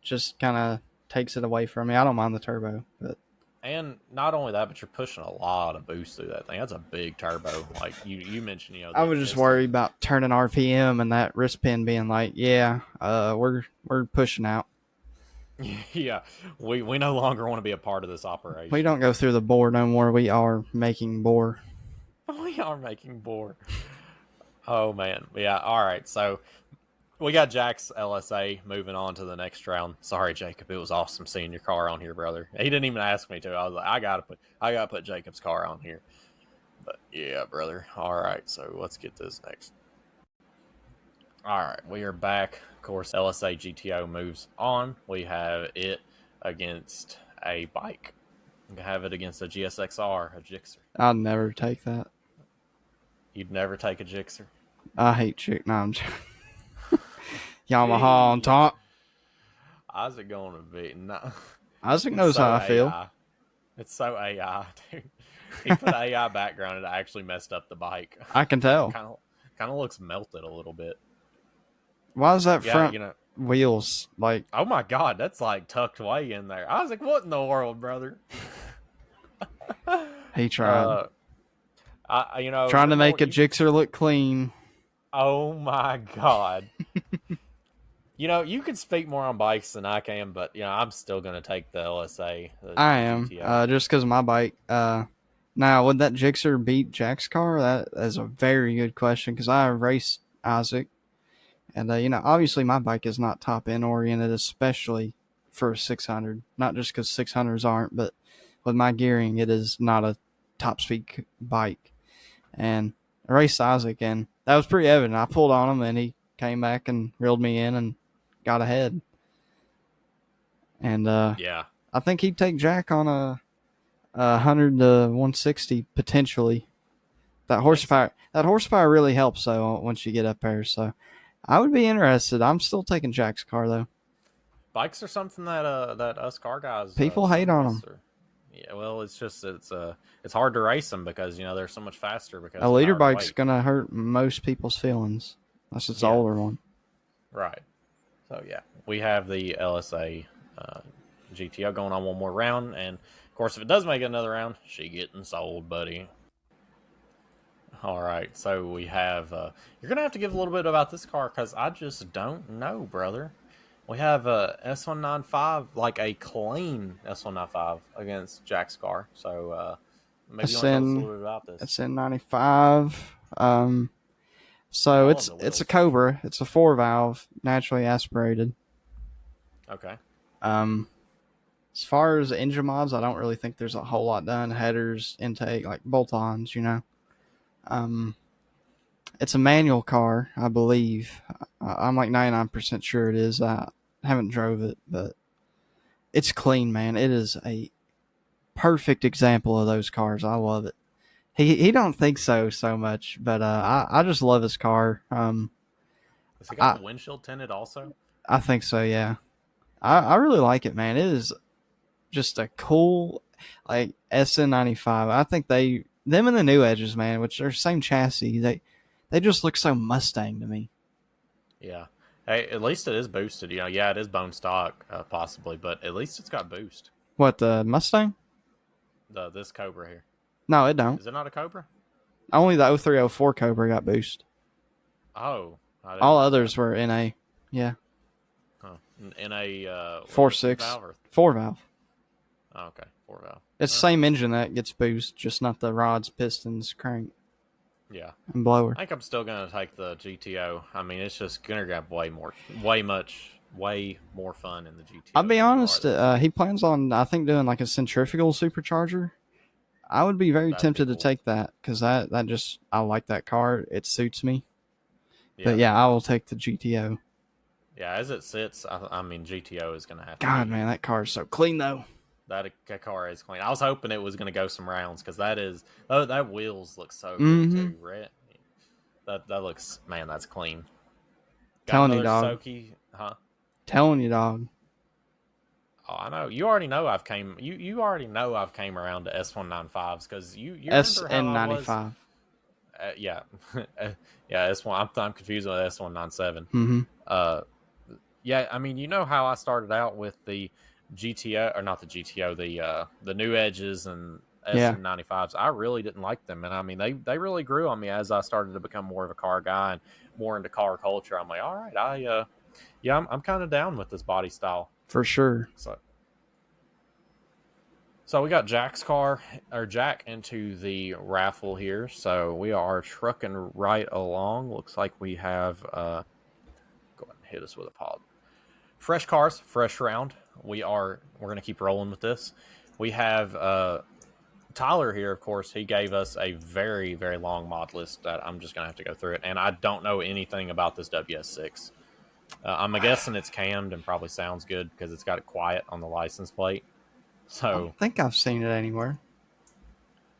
Speaker 2: just kind of takes it away from me. I don't mind the turbo, but
Speaker 1: And not only that, but you're pushing a lot of boost through that thing. That's a big turbo. Like you mentioned,
Speaker 2: I
Speaker 1: the
Speaker 2: was just
Speaker 1: piston.
Speaker 2: worried about turning RPM and that wrist pin being like, yeah, we're pushing out.
Speaker 1: Yeah, we no longer want to be a part of this
Speaker 2: We
Speaker 1: operation.
Speaker 2: don't go through the bore no more. We are making bore.
Speaker 1: We are making bore. Oh man, yeah. All right, so we got Jack's LSA moving on to the next round. Sorry, Jacob. It was awesome seeing your car on here, brother. He didn't even ask me to. I was like, I gotta put Jacob's car on here. But yeah, brother. All right, so let's get this next. All right, we are back. Of course, LSA GTO moves on. We have it against a bike. We have it against a GSX-R, a Gixxer.
Speaker 2: I'd never take that.
Speaker 1: You'd never take a Gixxer.
Speaker 2: I hate chick. No, I'm Yamaha on
Speaker 1: Jeez,
Speaker 2: top.
Speaker 1: how's it going to be? No,
Speaker 2: Isaac
Speaker 1: it's
Speaker 2: knows how
Speaker 1: so
Speaker 2: I feel.
Speaker 1: AI. It's so AI, dude. He put AI background and it actually messed up the bike.
Speaker 2: I can tell.
Speaker 1: Kind of looks melted a little bit.
Speaker 2: Why is that
Speaker 1: Yeah,
Speaker 2: front wheels like?
Speaker 1: oh my god, that's like tucked way in there. I was like, what in the world, brother?
Speaker 2: He tried.
Speaker 1: uh,
Speaker 2: Trying
Speaker 1: you're
Speaker 2: to make
Speaker 1: more
Speaker 2: a
Speaker 1: you could.
Speaker 2: Gixxer look clean.
Speaker 1: Oh my god. You could speak more on bikes than I can, but I'm still gonna take the LSA,
Speaker 2: I
Speaker 1: the
Speaker 2: am.
Speaker 1: GTO.
Speaker 2: Just because my bike. Now, would that Gixxer beat Jack's car? That is a very good question because I raced Isaac. And, obviously my bike is not top end oriented, especially for a 600. Not just because 600s aren't, but with my gearing, it is not a top speed bike. And I raced Isaac, and that was pretty evident. I pulled on him, and he came back and reeled me in and got ahead. And
Speaker 1: Yeah,
Speaker 2: I think he'd take Jack on a 100 to 160 potentially. That horsepower really helps though once you get up there. So I would be interested. I'm still taking Jack's car though.
Speaker 1: bikes are something that us car guys,
Speaker 2: People hate
Speaker 1: some of
Speaker 2: on
Speaker 1: us
Speaker 2: them.
Speaker 1: are. Yeah, well, it's just it's hard to race them because they're so much faster
Speaker 2: A
Speaker 1: because of
Speaker 2: leader
Speaker 1: power to
Speaker 2: bike's
Speaker 1: weight.
Speaker 2: gonna hurt most people's feelings. That's just the
Speaker 1: Yeah,
Speaker 2: older one.
Speaker 1: right. So yeah, we have the LSA GTO going on one more round, and of course, if it does make another round, she getting sold, buddy. All right, so we have. You're gonna have to give a little bit about this car because I just don't know, brother. We have a S195, like a clean S195 against Jack's car. So maybe you
Speaker 2: It's
Speaker 1: want to tell us a
Speaker 2: in
Speaker 1: little bit about this.
Speaker 2: it's in '95. So
Speaker 1: I love
Speaker 2: it's
Speaker 1: the
Speaker 2: it's a
Speaker 1: wheels.
Speaker 2: Cobra. It's a 4 valve, naturally aspirated.
Speaker 1: Okay.
Speaker 2: Um, as far as engine mods, I don't really think there's a whole lot done. Headers, intake, like bolt-ons. Um, it's a manual car, I believe. I'm like 99% sure it is. I haven't drove it, but it's clean, man. It is a perfect example of those cars. I love it. He don't think so much, but I just love his car.
Speaker 1: Has he got
Speaker 2: I
Speaker 1: the windshield tinted also?
Speaker 2: I think so. Yeah, I really like it, man. It is just a cool like SN95. I think them and the new edges, man, which are same chassis. They just look so Mustang to me.
Speaker 1: Yeah. Hey, at least it is boosted. Yeah, it is bone stock, possibly, but at least it's got boost.
Speaker 2: What, the Mustang?
Speaker 1: This Cobra here.
Speaker 2: No, it don't.
Speaker 1: Is it not a Cobra?
Speaker 2: Only the 0304 Cobra got boost.
Speaker 1: Oh, I didn't
Speaker 2: All
Speaker 1: know that.
Speaker 2: others were NA. Yeah,
Speaker 1: Huh. In a was
Speaker 2: four
Speaker 1: it a two
Speaker 2: six,
Speaker 1: valve or
Speaker 2: 4 valve.
Speaker 1: oh, okay, four valve.
Speaker 2: It's the
Speaker 1: All right.
Speaker 2: same engine that gets boost, just not the rods, pistons, crank.
Speaker 1: Yeah.
Speaker 2: and blower.
Speaker 1: I think I'm still gonna take the GTO. I mean, it's just gonna have way more fun in the
Speaker 2: I'll
Speaker 1: GTO
Speaker 2: be
Speaker 1: than you are
Speaker 2: honest.
Speaker 1: the S5.
Speaker 2: He plans on, I think, doing like a centrifugal supercharger. I would be very
Speaker 1: That'd be
Speaker 2: tempted to
Speaker 1: cool.
Speaker 2: take that because that just I like that car. It suits me. But
Speaker 1: Yeah,
Speaker 2: yeah, I will take the GTO.
Speaker 1: yeah. As it sits, I mean, GTO is gonna have to
Speaker 2: God,
Speaker 1: be
Speaker 2: man, that car is so clean though.
Speaker 1: that car is clean. I was hoping it was gonna go some rounds because that is that wheels look so good
Speaker 2: Mm-hmm.
Speaker 1: too. Right? That looks, man, that's clean. Got
Speaker 2: Telling you,
Speaker 1: another
Speaker 2: dog.
Speaker 1: Soaky, huh?
Speaker 2: Telling you, dog.
Speaker 1: Oh, I know. You already know I've came. You already know I've came around to S195s because you remember how I was.
Speaker 2: SN95.
Speaker 1: Yeah, yeah. S1. I'm confused with S197.
Speaker 2: Mm-hmm.
Speaker 1: Uh, yeah. I mean, you know how I started out with the GTO, or not the GTO, the new edges and
Speaker 2: Yeah,
Speaker 1: SN95s. I really didn't like them, and I mean they really grew on me as I started to become more of a car guy and more into car culture. I'm like, all right, yeah, I'm kind of down with this body style.
Speaker 2: for sure.
Speaker 1: So So we got Jack's car, or Jack, into the raffle here. So we are trucking right along. Looks like we have go ahead and hit us with a pause. Fresh cars, fresh round. We're gonna keep rolling with this. We have Tyler here, of course. He gave us a very, very long mod list that I'm just gonna have to go through it. And I don't know anything about this WS6. I'm guessing it's cammed and probably sounds good because it's got it quiet on the license plate.
Speaker 2: I
Speaker 1: So
Speaker 2: don't think I've seen it anywhere.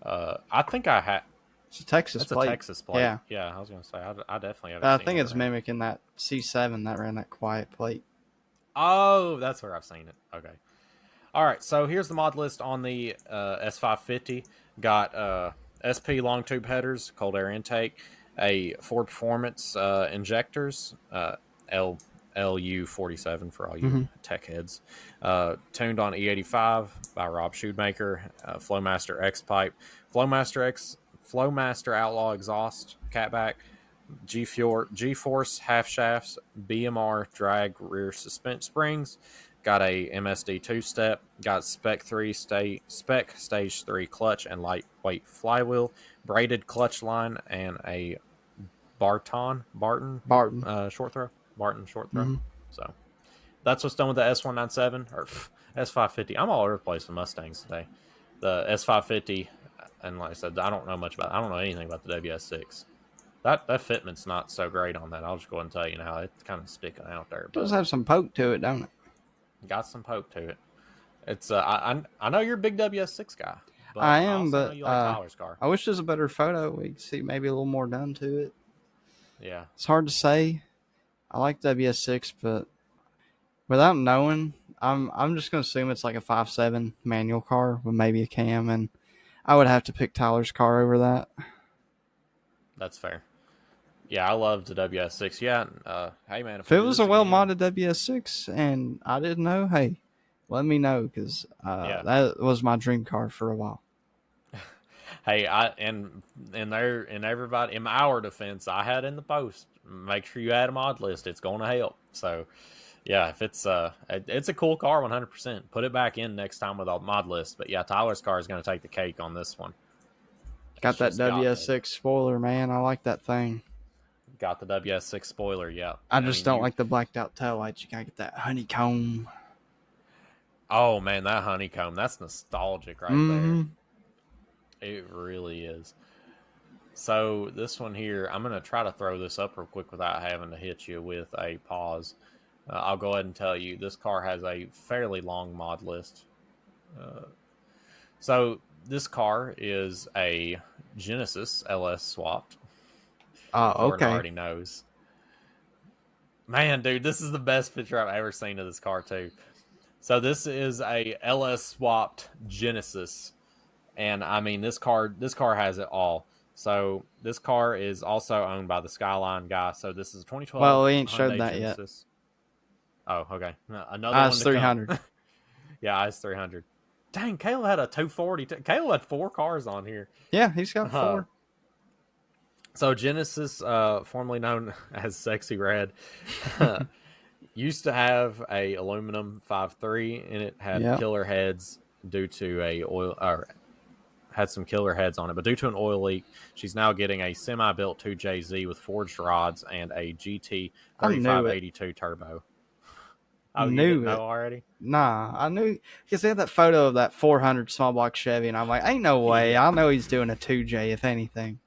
Speaker 1: I think I had.
Speaker 2: It's a Texas
Speaker 1: That's a
Speaker 2: plate.
Speaker 1: Texas plate.
Speaker 2: Yeah.
Speaker 1: Yeah, I was gonna say I definitely haven't
Speaker 2: I
Speaker 1: seen
Speaker 2: think
Speaker 1: it
Speaker 2: it's
Speaker 1: around.
Speaker 2: mimicking that C7 that ran that quiet plate.
Speaker 1: Oh, that's where I've seen it. Okay. All right. So here's the mod list on the S550. Got SP long tube headers, cold air intake, a Ford Performance injectors, L LU47 for all you
Speaker 2: Mm-hmm.
Speaker 1: tech heads. Tuned on E85 by Rob Shoemaker. Flowmaster X pipe, Flowmaster Outlaw exhaust, catback, G Force half shafts, BMR drag rear suspension springs. Got a MSD two step. Got spec stage 3 clutch and lightweight flywheel, braided clutch line, and a Barton
Speaker 2: Barton.
Speaker 1: short throw. Barton short throw.
Speaker 2: Mm-hmm.
Speaker 1: So that's what's done with the S197 or S550. I'm all over the place with Mustangs today. The S550, and like I said, I don't know much about. I don't know anything about the WS6. That fitment's not so great on that. I'll just go ahead and tell you now. It's kind of sticking out there,
Speaker 2: Does
Speaker 1: but
Speaker 2: have some poke to it, don't it?
Speaker 1: got some poke to it. It's I know you're a big WS6 guy,
Speaker 2: I
Speaker 1: but I
Speaker 2: am,
Speaker 1: also know
Speaker 2: but
Speaker 1: you like Tyler's car.
Speaker 2: I wish there's a better photo. We could see maybe a little more done to it.
Speaker 1: Yeah,
Speaker 2: It's hard to say. I like WS6, but without knowing, I'm just gonna assume it's like a 5.7 manual car with maybe a cam, and I would have to pick Tyler's car over that.
Speaker 1: that's fair. Yeah, I love the WS6. Yeah, hey man, if
Speaker 2: If it
Speaker 1: we do
Speaker 2: was
Speaker 1: this
Speaker 2: a well
Speaker 1: again,
Speaker 2: modded WS6 and I didn't know, hey, let me know because
Speaker 1: yeah.
Speaker 2: that was my dream car for a while.
Speaker 1: Hey, I in everybody in our defense, I had in the post. Make sure you add a mod list. It's going to help. So yeah, if it's a cool car, 100%. Put it back in next time with a mod list. But yeah, Tyler's car is going to take the cake on this one.
Speaker 2: Got
Speaker 1: It's
Speaker 2: that
Speaker 1: just got
Speaker 2: WS6 spoiler, man. I like that thing.
Speaker 1: the WS6 spoiler. Yeah,
Speaker 2: I
Speaker 1: I
Speaker 2: just
Speaker 1: mean
Speaker 2: don't
Speaker 1: you.
Speaker 2: like the blacked out taillights. You gotta get that honeycomb.
Speaker 1: Oh man, that honeycomb. That's nostalgic right there.
Speaker 2: Mm-hmm.
Speaker 1: It really is. So this one here, I'm gonna try to throw this up real quick without having to hit you with a pause. I'll go ahead and tell you this car has a fairly long mod list. Uh, so this car is a Genesis LS swapped. Jordan
Speaker 2: Okay.
Speaker 1: already knows. Man, dude, this is the best picture I've ever seen of this car too. So this is a LS swapped Genesis, and I mean this car has it all. So this car is also owned by the Skyline guy. So this is a
Speaker 2: Well,
Speaker 1: 2012
Speaker 2: we ain't showed
Speaker 1: Hyundai
Speaker 2: that yet.
Speaker 1: Genesis. Oh, okay, another
Speaker 2: Ah,
Speaker 1: one
Speaker 2: it's
Speaker 1: to come.
Speaker 2: 300.
Speaker 1: Yeah, it's 300. Dang, Kayla had a 240. Kayla had four cars on here.
Speaker 2: Yeah, he's got
Speaker 1: Uh,
Speaker 2: 4.
Speaker 1: so Genesis, formerly known as Sexy Red, used to have a aluminum 5.3, and it had
Speaker 2: Yep.
Speaker 1: killer heads due to a oil or had some killer heads on it, but due to an oil leak, she's now getting a semi-built 2JZ with forged rods and a GT
Speaker 2: I knew it.
Speaker 1: 3582 turbo. Oh, you didn't
Speaker 2: Knew it.
Speaker 1: know already?
Speaker 2: Nah, I knew because they had that photo of that 400 small block Chevy, and I'm like, ain't no way.
Speaker 1: Yeah.
Speaker 2: I know he's doing a 2J if anything.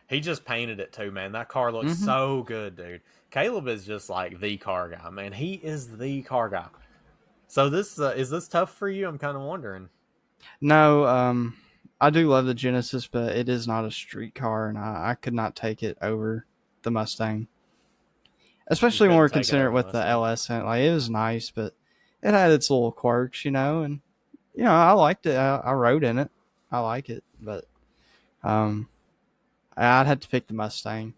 Speaker 1: He just painted it too, man. That car looks so good, dude. Caleb is just like the car guy, man. He is the car guy. So this is this tough for you? I'm kind of wondering.
Speaker 2: No, I do love the Genesis, but it is not a street car, and I could not take it over the Mustang. Especially when we're considering it with the LS. Like, it was nice, but it had its little quirks, and I liked it. I rode in it. I like it, but I'd have to pick the Mustang.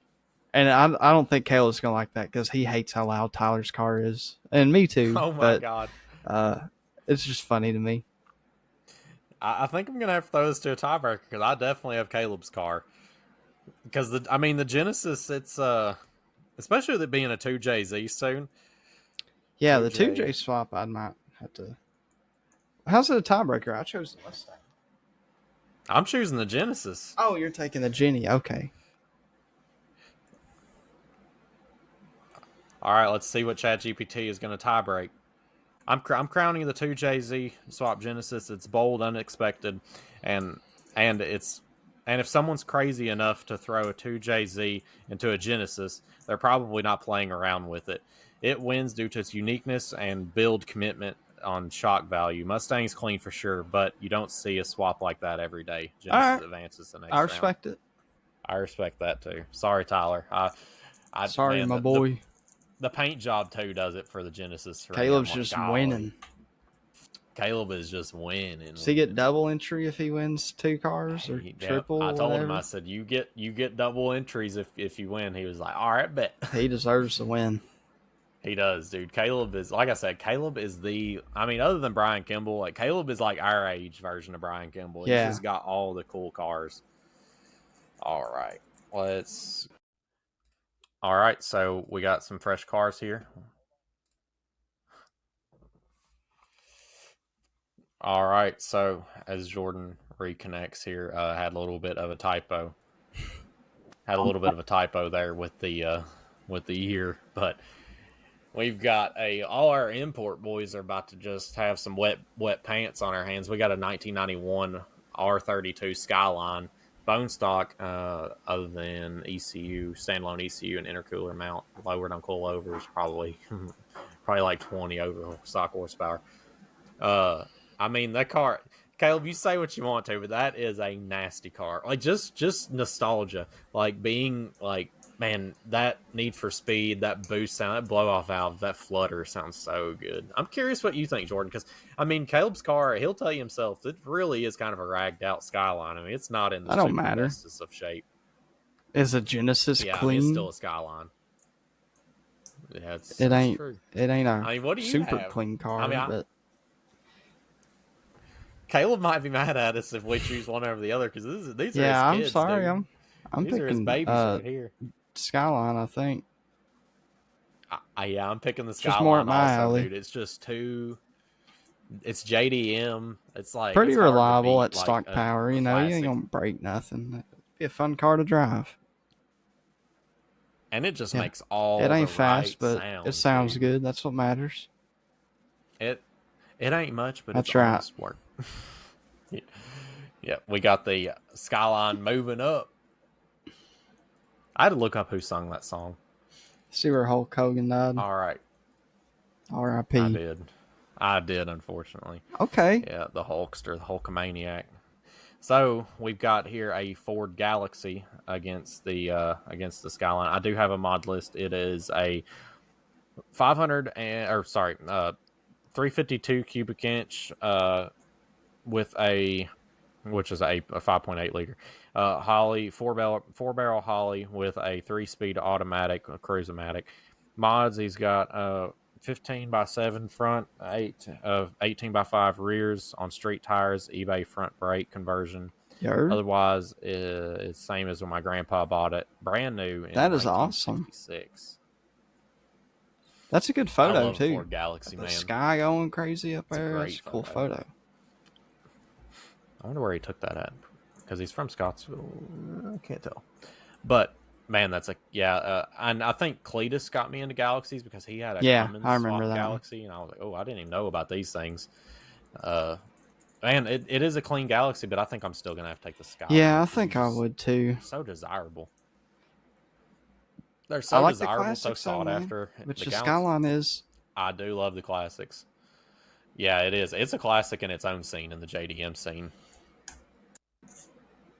Speaker 2: And I don't think Caleb's going to like that because he hates how loud Tyler's car is. And me too.
Speaker 1: Oh, my God.
Speaker 2: It's just funny to me.
Speaker 1: I think I'm going to have to throw this to a tiebreaker because I definitely have Caleb's car. Because, the Genesis, it's, especially with it being a 2JZ soon.
Speaker 2: Yeah, the 2J swap, I might have to. How's it a tiebreaker? I chose the Mustang.
Speaker 1: I'm choosing the Genesis.
Speaker 2: Oh, you're taking the Jenny. Okay.
Speaker 1: All right, let's see what ChatGPT is going to tiebreak. I'm crowning the 2JZ swap Genesis. It's bold, unexpected, and if someone's crazy enough to throw a 2JZ into a Genesis, they're probably not playing around with it. It wins due to its uniqueness and build commitment on shock value. Mustang's clean for sure, but you don't see a swap like that every day. Genesis advances the next round.
Speaker 2: I respect it.
Speaker 1: I respect that too. Sorry, Tyler.
Speaker 2: Sorry, my boy.
Speaker 1: The paint job too does it for the Genesis.
Speaker 2: Caleb's just winning.
Speaker 1: Caleb is just winning.
Speaker 2: Does he get double entry if he wins 2 cars or triple?
Speaker 1: I told him, I said, you get double entries if you win. He was like, all right, bet.
Speaker 2: He deserves to win.
Speaker 1: He does, dude. Caleb is, like I said, other than Brian Kimball, like Caleb is like our age version of Brian Kimball. He's just got all the cool cars. All right. All right, so we got some fresh cars here. All right, so as Jordan reconnects here, had a little bit of a typo. Had a little bit of a typo there with the year, but we've got all our import boys are about to just have some wet pants on our hands. We got a 1991 R32 Skyline. Bone stock, other than ECU, standalone ECU and intercooler mount, lowered on coilovers, probably like 20 over stock horsepower. That car, Caleb, you say what you want to, but that is a nasty car. Like just nostalgia, like being like, man, that Need for Speed, that boost sound, that blow off valve, that flutter sounds so good. I'm curious what you think, Jordan, because Caleb's car, he'll tell you himself, it really is kind of a ragged out Skyline. It's not in the bestest of shape.
Speaker 2: Is a Genesis clean?
Speaker 1: It's still a Skyline. Yeah,
Speaker 2: it ain't
Speaker 1: true.
Speaker 2: It ain't a
Speaker 1: what do you
Speaker 2: super
Speaker 1: have?
Speaker 2: clean car. But
Speaker 1: Caleb might be mad at us if we choose one over the other because these are his kids.
Speaker 2: I'm sorry.
Speaker 1: Dude.
Speaker 2: I'm
Speaker 1: these
Speaker 2: picking
Speaker 1: are his babies right here.
Speaker 2: Skyline, I think.
Speaker 1: I'm picking the Skyline.
Speaker 2: Just more at my alley.
Speaker 1: Dude. It's just too. It's JDM. It's like
Speaker 2: pretty
Speaker 1: it's
Speaker 2: reliable at stock power. You ain't gonna break nothing. It'd be a fun car to drive.
Speaker 1: And it just makes all.
Speaker 2: It ain't fast, but
Speaker 1: sounds,
Speaker 2: it sounds good. That's what matters.
Speaker 1: It ain't much, but
Speaker 2: that's
Speaker 1: it's
Speaker 2: right.
Speaker 1: honest work. Yeah, we got the Skyline moving up. I had to look up who sung that song.
Speaker 2: See where Hulk Hogan died.
Speaker 1: All right.
Speaker 2: R.I.P.
Speaker 1: I did, unfortunately.
Speaker 2: Okay.
Speaker 1: Yeah, the Hulkster, the Hulkamaniac. So we've got here a Ford Galaxy against the Skyline. I do have a mod list. It is a 352 cubic inch with which is a 5.8 liter Holley, four barrel Holley with a 3-speed automatic, a cruise-o-matic. Mods, he's got 15x7 front, 18x5 rears on street tires, eBay front brake conversion.
Speaker 2: Yard.
Speaker 1: Otherwise, it's same as when my grandpa bought it, brand new.
Speaker 2: That is awesome. That's a good photo too.
Speaker 1: Ford Galaxy,
Speaker 2: the sky going crazy up there. That's a cool photo.
Speaker 1: I wonder where he took that at. because he's from Scottsville. I can't tell. But man, that's and I think Cletus got me into Galaxies because he had a
Speaker 2: Yeah,
Speaker 1: Cummins
Speaker 2: I remember
Speaker 1: swap
Speaker 2: that
Speaker 1: Galaxy, and I was like, oh, I didn't even know about these things. Man, it is a clean Galaxy, but I think I'm still gonna have to take the Skyline.
Speaker 2: Yeah, I think I would too.
Speaker 1: They're so desirable. They're
Speaker 2: I
Speaker 1: so
Speaker 2: like the
Speaker 1: desirable, so
Speaker 2: classics though,
Speaker 1: sought
Speaker 2: man.
Speaker 1: after.
Speaker 2: Which
Speaker 1: The
Speaker 2: the
Speaker 1: Galaxy,
Speaker 2: Skyline is.
Speaker 1: I do love the classics. Yeah, it is. It's a classic in its own scene, in the JDM scene.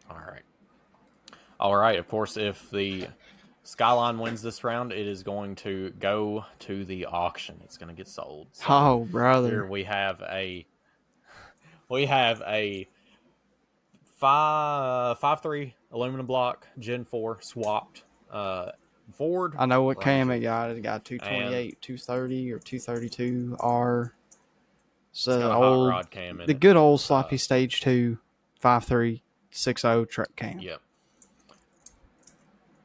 Speaker 1: All right. All right. Of course, if the Skyline wins this round, it is going to go to the auction. It's going to get sold. So
Speaker 2: Oh, brother.
Speaker 1: here we have a 5.3 aluminum block Gen 4 swapped Ford
Speaker 2: I know what cam
Speaker 1: Ranger.
Speaker 2: it got. It got 228, 230, or 232 R.
Speaker 1: It's got a hot rod cam in
Speaker 2: the
Speaker 1: it.
Speaker 2: good old sloppy stage 2 5360 truck cam.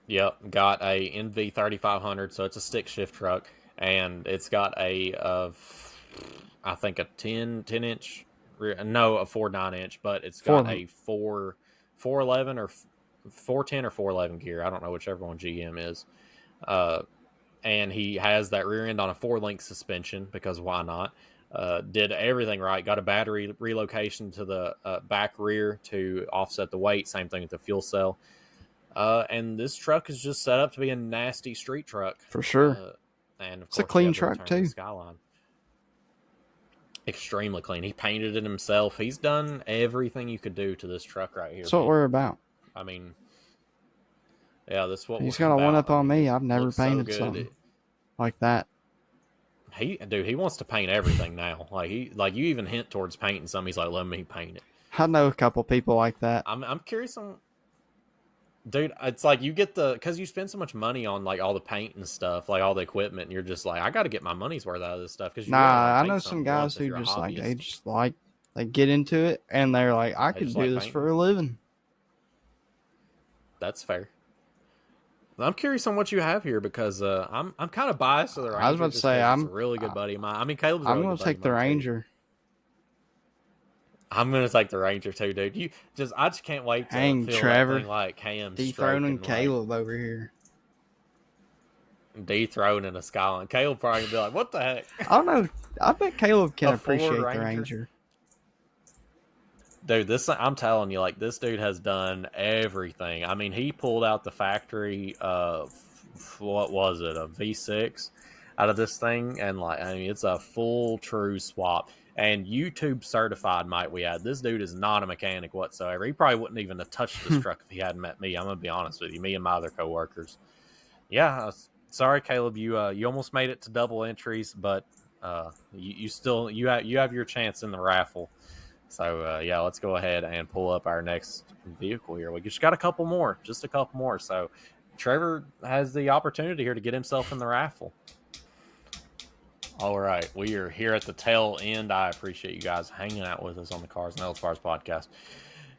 Speaker 1: Yep. Got a NV 3500, so it's a stick shift truck, and it's got I think a 10 inch, no, a 4.9 inch, but it's got a 411 or 410 or 411 gear. I don't know whichever one GM is. And he has that rear end on a 4-link suspension because why not? Did everything right. Got a battery relocation to the back rear to offset the weight. Same thing with the fuel cell. And this truck is just set up to be a nasty street truck.
Speaker 2: For sure.
Speaker 1: And of
Speaker 2: it's
Speaker 1: course,
Speaker 2: a clean truck too.
Speaker 1: Skyline. Extremely clean. He painted it himself. He's done everything you could do to this truck right here.
Speaker 2: That's what we're about.
Speaker 1: I mean, yeah, that's what
Speaker 2: he's got a one up on me. I've never painted something like that.
Speaker 1: He wants to paint everything now. Like you even hint towards painting something. He's like, let me paint it.
Speaker 2: I know a couple people like that.
Speaker 1: I'm curious on. Dude, it's like you get because you spend so much money on like all the paint and stuff, like all the equipment, and you're just like, I got to get my money's worth out of this stuff. Because
Speaker 2: I know some guys who just they get into it and they're like, I could do this for a living.
Speaker 1: That's fair. I'm curious on what you have here because I'm kind of biased to the Ranger.
Speaker 2: I was about to say
Speaker 1: I'm a really good buddy of mine. I mean, Caleb's.
Speaker 2: I'm going to take the Ranger.
Speaker 1: I'm gonna take the Ranger too, dude. I just can't wait to feel
Speaker 2: Trevor,
Speaker 1: that thing like Cam
Speaker 2: dethroning Caleb over here.
Speaker 1: Dethroning a Skyline. Caleb probably gonna be like, "What the heck?"
Speaker 2: I don't know. I bet Caleb can appreciate the Ranger.
Speaker 1: Dude, I'm telling you, like this dude has done everything. I mean, he pulled out the factory what was it, a V6 out of this thing, and it's a full true swap. And YouTube certified, might we add. This dude is not a mechanic whatsoever. He probably wouldn't even have touched this truck if he hadn't met me. I'm gonna be honest with you. Me and my other coworkers. Yeah, sorry, Caleb. You almost made it to double entries, but you still have your chance in the raffle. So let's go ahead and pull up our next vehicle here. We just got a couple more. So Trevor has the opportunity here to get himself in the raffle. All right, we are here at the tail end. I appreciate you guys hanging out with us on the Cars and Health podcast.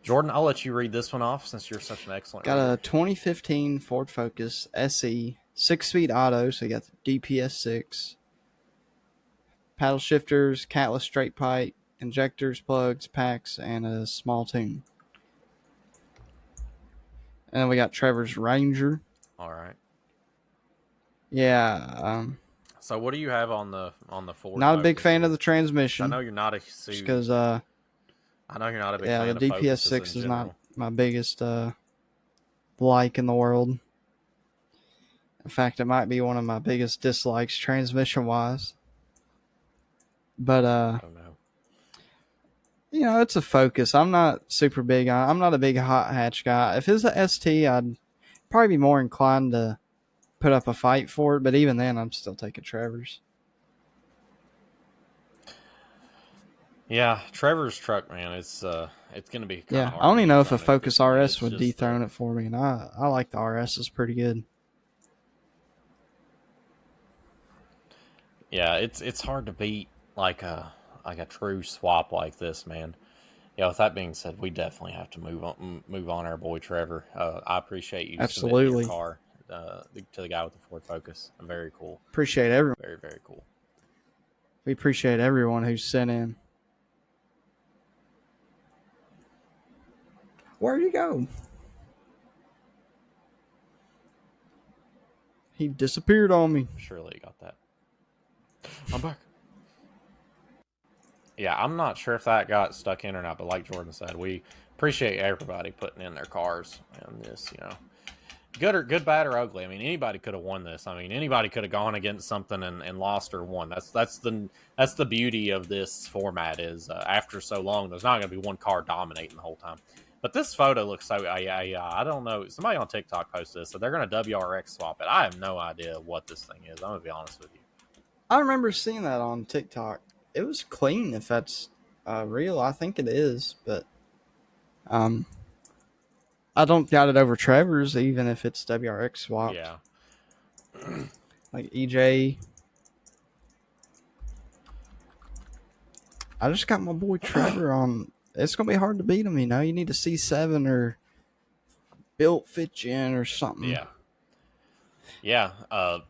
Speaker 1: Jordan, I'll let you read this one off since you're such an excellent
Speaker 2: reader. A 2015 Ford Focus SE, 6-speed auto, so you got the DPS6, paddle shifters, catless straight pipe, injectors, plugs, packs, and a small tune. And then we got Trevor's Ranger.
Speaker 1: All right.
Speaker 2: Yeah.
Speaker 1: So what do you have on the Ford?
Speaker 2: Not a big fan of the transmission.
Speaker 1: I know you're not a
Speaker 2: because I
Speaker 1: know you're not a big fan of
Speaker 2: the DPS6 is not my biggest like in the world. In fact, it might be one of my biggest dislikes transmission wise. But
Speaker 1: oh no.
Speaker 2: It's a Focus. I'm not super big on. I'm not a big hot hatch guy. If it's a ST, I'd probably be more inclined to put up a fight for it, but even then I'm still taking Trevor's.
Speaker 1: Yeah, Trevor's truck, man, it's gonna be
Speaker 2: hard. I only know if a Focus RS would dethrone it for me, and I like the RS. It's pretty good.
Speaker 1: Yeah, it's hard to beat like a true swap like this, man. Yeah, with that being said, we definitely have to move on our boy Trevor. I appreciate you submitting your car to the guy with the Ford Focus. Very cool.
Speaker 2: Appreciate everyone.
Speaker 1: Very, very cool.
Speaker 2: We appreciate everyone who's sent in. Where'd he go? He disappeared on me.
Speaker 1: Surely you got that. I'm back. Yeah, I'm not sure if that got stuck in or not, but like Jordan said, we appreciate everybody putting in their cars and this, good, bad, or ugly. I mean, anybody could have won this. I mean, anybody could have gone against something and lost or won. That's the beauty of this format is after so long, there's not going to be one car dominating the whole time. But this photo looks so. I don't know. Somebody on TikTok posted this, so they're going to WRX swap it. I have no idea what this thing is. I'm going to be honest with you.
Speaker 2: I remember seeing that on TikTok. It was clean, if that's real. I think it is, but I don't doubt it over Trevor's, even if it's WRX swapped.
Speaker 1: Yeah.
Speaker 2: Like EJ. I just got my boy Trevor on. It's going to be hard to beat him, You need a C7 or built fit in or something.
Speaker 1: Yeah. Yeah.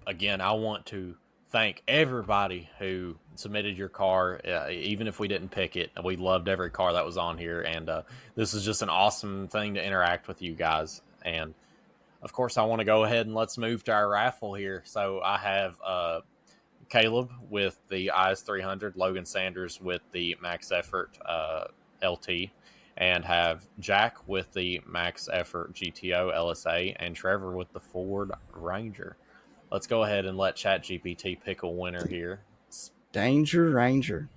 Speaker 1: Again, I want to thank everybody who submitted your car, even if we didn't pick it. We loved every car that was on here, and this is just an awesome thing to interact with you guys. And of course, I want to go ahead and let's move to our raffle here. So I have Caleb with the IS300, Logan Sanders with the Max Effort LT, and have Jack with the Max Effort GTO LSA, and Trevor with the Ford Ranger. Let's go ahead and let ChatGPT pick a winner here.
Speaker 2: Danger Ranger.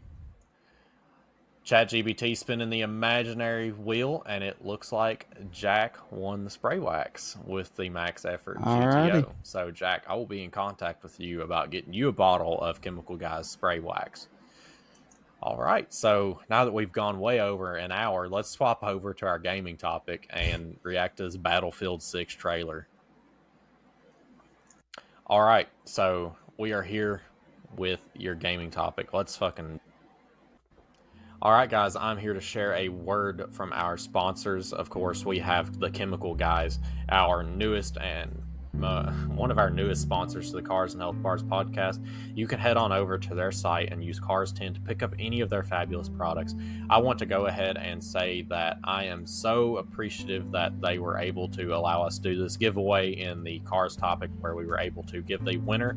Speaker 1: ChatGPT spinning the imaginary wheel, and it looks like Jack won the spray wax with the Max Effort GTO. So, Jack, I will be in contact with you about getting you a bottle of Chemical Guys spray wax. All right, so now that we've gone way over an hour, let's swap over to our gaming topic and react to this Battlefield 6 trailer. All right, so we are here with your gaming topic. Let's fucking... All right, guys, I'm here to share a word from our sponsors. Of course, we have the Chemical Guys, our newest and one of our newest sponsors to the Cars and Health Bars podcast. You can head on over to their site and use Cars 10 to pick up any of their fabulous products. I want to go ahead and say that I am so appreciative that they were able to allow us to do this giveaway in the Cars topic, where we were able to give the winner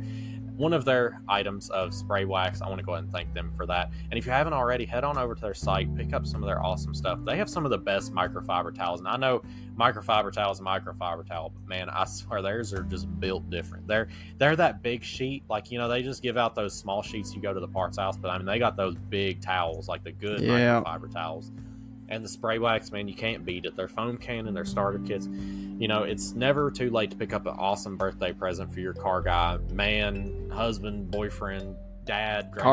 Speaker 1: one of their items of spray wax. I want to go ahead and thank them for that. And if you haven't already, head on over to their site, pick up some of their awesome stuff. They have some of the best microfiber towels. And I know microfiber towel is a microfiber towel, but man, I swear theirs are just built different. They're that big sheet. Like, they just give out those small sheets you go to the parts house, but I mean, they got those big towels, like the good microfiber towels. And the spray wax, man, you can't beat it. Their foam can and their starter kits. It's never too late to pick up an awesome birthday present for your car guy, man, husband, boyfriend, dad, grandpa.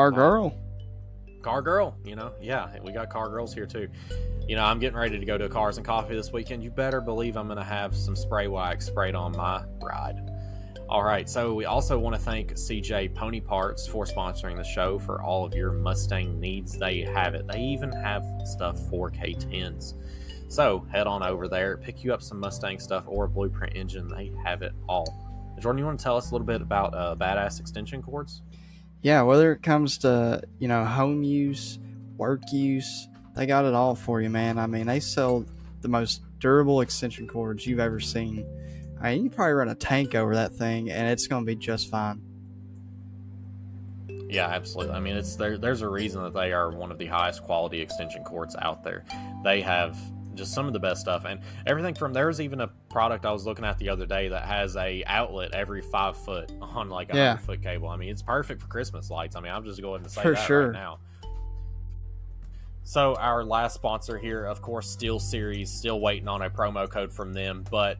Speaker 1: Car girl, yeah, we got car girls here too. I'm getting ready to go to Cars and Coffee this weekend. You better believe I'm going to have some spray wax sprayed on my ride. All right, so we also want to thank CJ Pony Parts for sponsoring the show for all of your Mustang needs. They have it. They even have stuff for K10s. So head on over there, pick you up some Mustang stuff or a Blueprint engine. They have it all. Jordan, you want to tell us a little bit about badass extension cords?
Speaker 2: Yeah, whether it comes to, home use, work use, they got it all for you, man. I mean, they sell the most durable extension cords you've ever seen. I mean, you probably run a tank over that thing, and it's going to be just fine.
Speaker 1: Yeah, absolutely. I mean, there's a reason that they are one of the highest quality extension cords out there. They have just some of the best stuff, and everything from... There's even a product I was looking at the other day that has a outlet every 5 foot on like a 100-foot cable. I mean, it's perfect for Christmas lights. I mean, I'm just going to say that right now. So our last sponsor here, of course, SteelSeries, still waiting on a promo code from them, but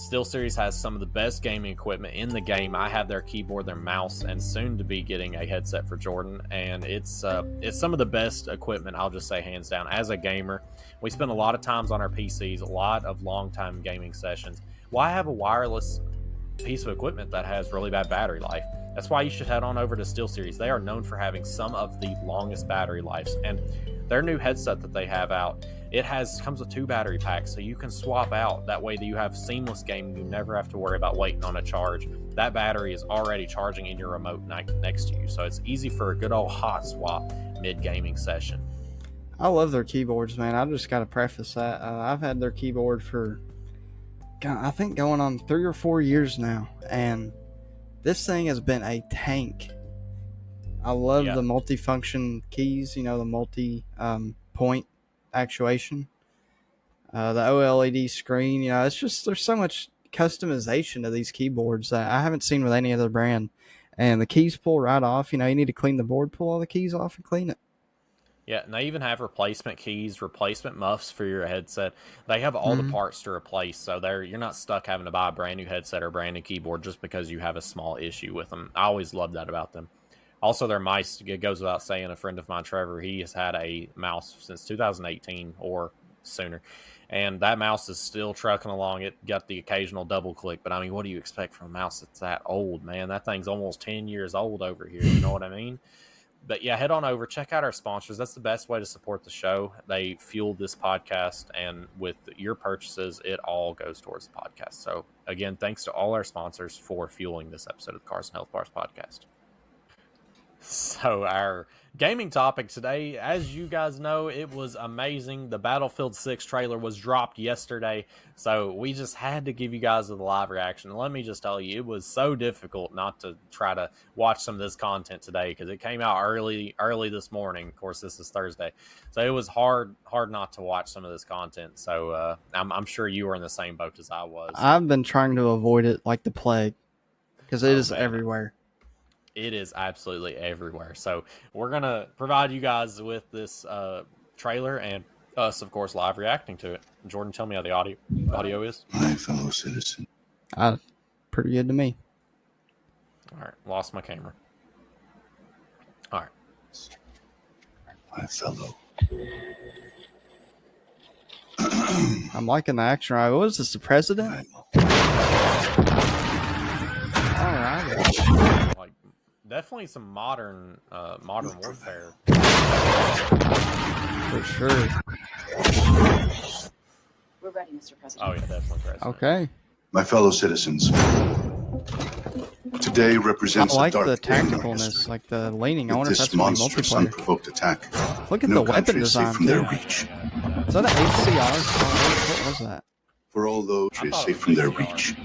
Speaker 1: SteelSeries has some of the best gaming equipment in the game. I have their keyboard, their mouse, and soon to be getting a headset for Jordan. And it's some of the best equipment, I'll just say hands down. As a gamer, we spend a lot of times on our PCs, a lot of long-time gaming sessions. Why have a wireless piece of equipment that has really bad battery life? That's why you should head on over to SteelSeries. They are known for having some of the longest battery lives, and their new headset that they have out, it comes with 2 battery packs, so you can swap out. That way that you have seamless gaming. You never have to worry about waiting on a charge. That battery is already charging in your remote next to you, so it's easy for a good old hot swap mid-gaming session.
Speaker 2: I love their keyboards, man. I just got to preface that. I've had their keyboard for, God, I think going on 3 or 4 years now. And this thing has been a tank. I love the multi-function keys, the multi-point actuation. The OLED screen, it's just, there's so much customization to these keyboards that I haven't seen with any other brand. And the keys pull right off. You need to clean the board, pull all the keys off and clean it.
Speaker 1: Yeah, and they even have replacement keys, replacement muffs for your headset. They have all the parts to replace, so you're not stuck having to buy a brand new headset or a brand new keyboard just because you have a small issue with them. I always love that about them. Also, their mice, it goes without saying, a friend of mine, Trevor, he has had a mouse since 2018 or sooner. And that mouse is still trucking along. It got the occasional double click, but I mean, what do you expect from a mouse that's that old, man? That thing's almost 10 years old over here. You know what I mean? But yeah, head on over, check out our sponsors. That's the best way to support the show. They fuel this podcast, and with your purchases, it all goes towards the podcast. So again, thanks to all our sponsors for fueling this episode of the Cars and Health Bars podcast. So our gaming topic today, as you guys know, it was amazing. The Battlefield 6 trailer was dropped yesterday, so we just had to give you guys the live reaction. And let me just tell you, it was so difficult not to try to watch some of this content today because it came out early this morning. Of course, this is Thursday, so it was hard not to watch some of this content. So I'm sure you were in the same boat as I was.
Speaker 2: I've been trying to avoid it like the plague because it is everywhere.
Speaker 1: It is absolutely everywhere. So we're going to provide you guys with this trailer and us, of course, live reacting to it. Jordan, tell me how the audio is.
Speaker 3: My fellow citizen.
Speaker 2: Pretty good to me.
Speaker 1: All right. Lost my camera. All right.
Speaker 3: My fellow.
Speaker 2: I'm liking the action. Right? What is this, the president? All right.
Speaker 1: Like, definitely some modern warfare.
Speaker 2: For sure.
Speaker 4: We're ready, Mr. President.
Speaker 1: Oh, yeah, definitely president.
Speaker 2: Okay.
Speaker 3: My fellow citizens. Today represents
Speaker 2: I like
Speaker 3: a dark
Speaker 2: the
Speaker 3: day in our
Speaker 2: tacticalness,
Speaker 3: history.
Speaker 2: like the leaning. I
Speaker 3: With
Speaker 2: wonder if
Speaker 3: this
Speaker 2: that's going to be
Speaker 3: monstrous,
Speaker 2: multiplayer.
Speaker 3: unprovoked attack.
Speaker 2: Look at
Speaker 3: No
Speaker 2: the weapon
Speaker 3: country is safe
Speaker 2: design,
Speaker 3: from
Speaker 2: too.
Speaker 3: their reach.
Speaker 2: Is that an HCR? What was that?
Speaker 3: For all those
Speaker 1: I
Speaker 3: is
Speaker 1: thought it
Speaker 3: safe
Speaker 1: was
Speaker 3: from their
Speaker 1: HCR.
Speaker 3: reach.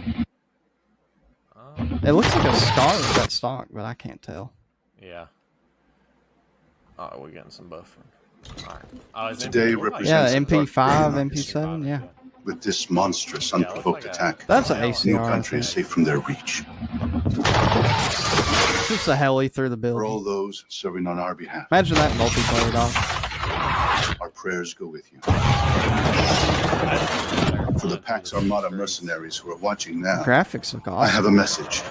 Speaker 2: It looks like a Scar with that stock, but I can't tell.
Speaker 1: Yeah. Oh, we're getting some buffering. All right. Oh, is
Speaker 3: Today
Speaker 1: MP
Speaker 3: represents-
Speaker 2: Yeah,
Speaker 3: Presents a
Speaker 2: MP5,
Speaker 3: dark day in
Speaker 2: MP7, yeah.
Speaker 3: With this monstrous,
Speaker 1: Yeah, it looks
Speaker 3: unprovoked
Speaker 1: like
Speaker 3: attack.
Speaker 2: That's an
Speaker 3: No
Speaker 2: ACR.
Speaker 3: country is safe from their reach.
Speaker 2: Just a heli through the
Speaker 3: For all
Speaker 2: building.
Speaker 3: those serving on our behalf,
Speaker 2: Imagine that multiplayer, dog.
Speaker 3: our prayers go with you. For the Pax Armada mercenaries who are watching now,
Speaker 2: Graphics look
Speaker 3: I have
Speaker 2: awesome.
Speaker 3: a message.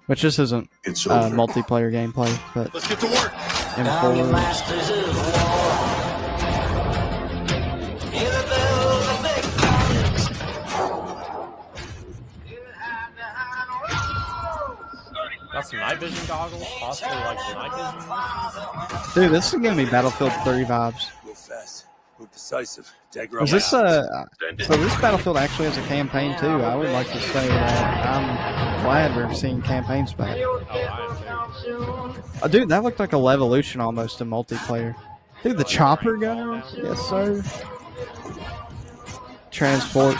Speaker 2: Which this isn't
Speaker 3: It's over.
Speaker 2: multiplayer gameplay, but
Speaker 3: Let's get to work.
Speaker 2: in full.
Speaker 1: Got some night vision goggles, possibly like some night vision.
Speaker 2: Dude, this is gonna be Battlefield 3 vibes.
Speaker 5: Move fast. Move decisive. Dagger
Speaker 2: Is this so this Battlefield actually has a campaign too? I would like to say that I'm glad we're seeing campaigns back.
Speaker 1: Oh, I am too.
Speaker 2: Dude, that looked like a Levolution almost in multiplayer. Dude, the chopper gunner? Yes, sir. Transport.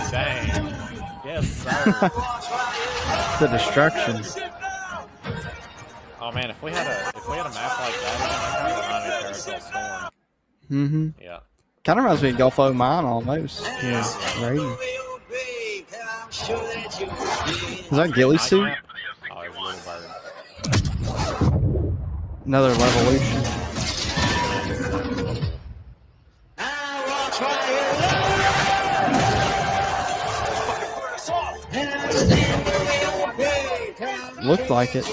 Speaker 1: Dang. Yes, sir.
Speaker 2: The destruction.
Speaker 1: Oh man, if we had a map like that kind of remind me of Carousel Storm.
Speaker 2: Mm-hmm.
Speaker 1: Yeah.
Speaker 2: Kind of reminds me of Gulf of Mine almost. Yeah, right. Is that ghillie
Speaker 1: Night
Speaker 2: suit?
Speaker 1: map? Oh, there's a little bird.
Speaker 2: Another Levolution. Looked like it.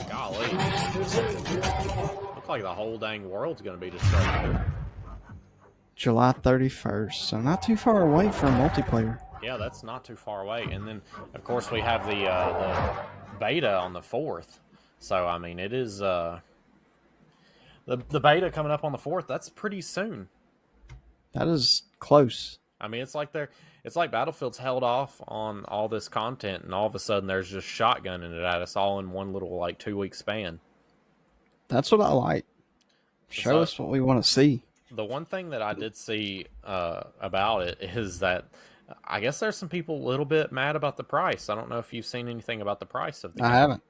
Speaker 1: Golly. Looks like the whole dang world's gonna be destroyed.
Speaker 2: July 31st, so not too far away from multiplayer.
Speaker 1: Yeah, that's not too far away. And then, of course, we have the beta on the 4th. So, I mean, it is the beta coming up on the 4th. That's pretty soon.
Speaker 2: That is close.
Speaker 1: I mean, it's like Battlefield's held off on all this content, and all of a sudden there's just shotgunning it at us all in one little like 2 week span.
Speaker 2: That's what I like. Show us what we want to see.
Speaker 1: The one thing that I did see about it is that I guess there's some people a little bit mad about the price. I don't know if you've seen anything about the price of the game.
Speaker 2: I haven't.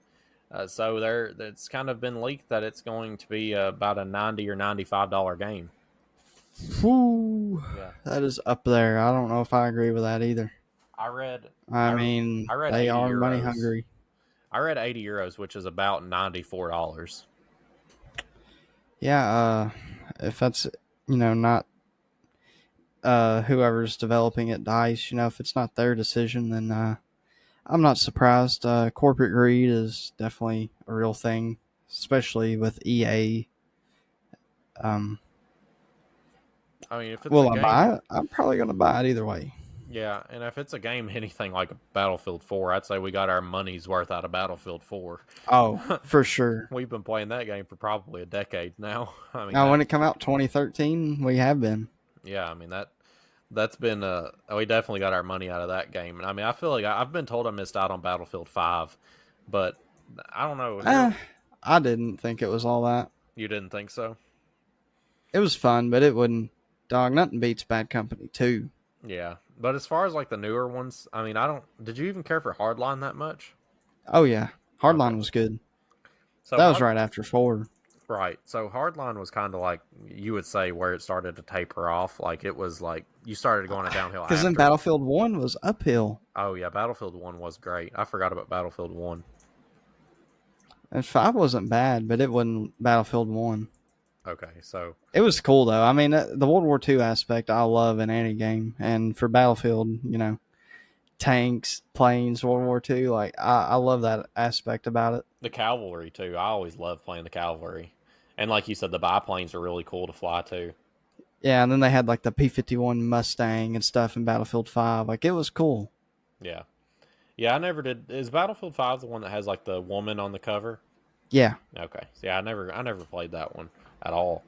Speaker 1: So it's kind of been leaked that it's going to be about a $90 or $95 game.
Speaker 2: Whew,
Speaker 1: Yeah.
Speaker 2: that is up there. I don't know if I agree with that either.
Speaker 1: I read
Speaker 2: They are
Speaker 1: €80.
Speaker 2: money hungry.
Speaker 1: I read €80, which is about $94.
Speaker 2: Yeah, if that's not whoever's developing it, DICE, if it's not their decision, then I'm not surprised. Corporate greed is definitely a real thing, especially with EA.
Speaker 1: I mean, if it's
Speaker 2: Will
Speaker 1: a
Speaker 2: I
Speaker 1: game,
Speaker 2: buy it? I'm probably going to buy it either way.
Speaker 1: yeah, and if it's a game anything like Battlefield 4, I'd say we got our money's worth out of Battlefield 4.
Speaker 2: Oh, for sure.
Speaker 1: We've been playing that game for probably a decade now. I mean,
Speaker 2: Now, when it came out 2013, we have been.
Speaker 1: yeah, I mean that's been we definitely got our money out of that game. And I mean, I feel like I've been told I missed out on Battlefield 5, but I don't know.
Speaker 2: I didn't think it was all that.
Speaker 1: You didn't think so?
Speaker 2: It was fun, but it wouldn't. Dog, nothing beats Bad Company 2.
Speaker 1: Yeah, but as far as like the newer ones, I mean, I don't. Did you even care for Hardline that much?
Speaker 2: Oh yeah, Hardline was good.
Speaker 1: So
Speaker 2: that was right after 4.
Speaker 1: Right. So Hardline was kind of like you would say where it started to taper off. Like it was like you started going downhill.
Speaker 2: Because then Battlefield 1 was uphill.
Speaker 1: Oh yeah, Battlefield 1 was great. I forgot about Battlefield 1.
Speaker 2: And 5 wasn't bad, but it wasn't Battlefield 1.
Speaker 1: Okay, so
Speaker 2: it was cool though. I mean, the World War II aspect I love in any game, and for Battlefield, tanks, planes, World War II, like I love that aspect about it.
Speaker 1: The cavalry too. I always loved playing the cavalry, and like you said, the biplanes are really cool to fly too.
Speaker 2: Yeah, and then they had like the P-51 Mustang and stuff in Battlefield 5. Like it was cool.
Speaker 1: Yeah, I never did. Is Battlefield 5 the one that has like the woman on the cover?
Speaker 2: Yeah.
Speaker 1: Okay. So, yeah, I never played that one at all.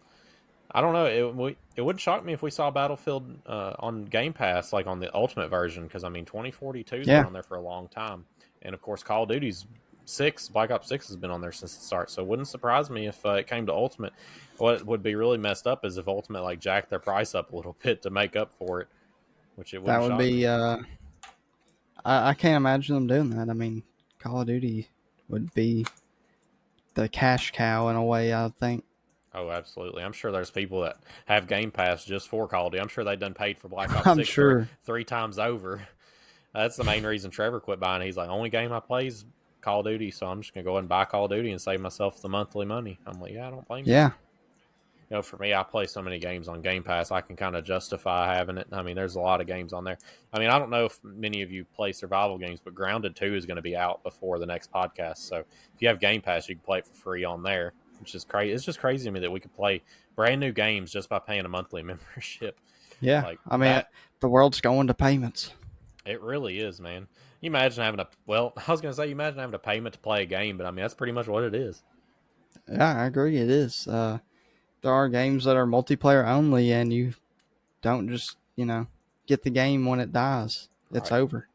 Speaker 1: I don't know. It wouldn't shock me if we saw Battlefield on Game Pass, like on the Ultimate version, because I mean 2042's been on there for a long time, and of course Call of Duty's Black Ops 6 has been on there since the start. So it wouldn't surprise me if it came to Ultimate. What would be really messed up is if Ultimate like jacked their price up a little bit to make up for it, which it wouldn't.
Speaker 2: That would be. I can't imagine them doing that. I mean, Call of Duty would be the cash cow in a way, I think.
Speaker 1: Oh, absolutely. I'm sure there's people that have Game Pass just for Call of Duty. I'm sure they've done paid for Black Ops 6 three times over. That's the main reason Trevor quit buying. He's like, only game I play is Call of Duty, so I'm just going to go ahead and buy Call of Duty and save myself the monthly money. I'm like, yeah, I don't blame you.
Speaker 2: Yeah.
Speaker 1: For me, I play so many games on Game Pass, I can kind of justify having it. I mean, there's a lot of games on there. I mean, I don't know if many of you play survival games, but Grounded 2 is going to be out before the next podcast. So if you have Game Pass, you can play it for free on there, which is crazy. It's just crazy to me that we could play brand new games just by paying a monthly membership.
Speaker 2: Yeah. Like, I mean, the world's going to payments.
Speaker 1: It really is, man. You imagine having you imagine having a payment to play a game, but I mean, that's pretty much what it is.
Speaker 2: Yeah, I agree. It is. There are games that are multiplayer only, and you don't just, get the game when it dies. It's over.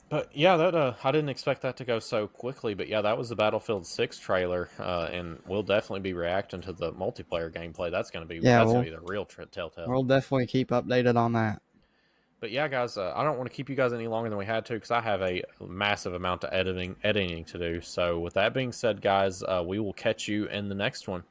Speaker 1: But yeah, that I didn't expect that to go so quickly. But yeah, that was the Battlefield 6 trailer, and we'll definitely be reacting to the multiplayer gameplay. That's going to be gonna be the real telltale.
Speaker 2: We'll definitely keep updated on that.
Speaker 1: But yeah, guys, I don't want to keep you guys any longer than we had to because I have a massive amount of editing to do. So with that being said, guys, we will catch you in the next one.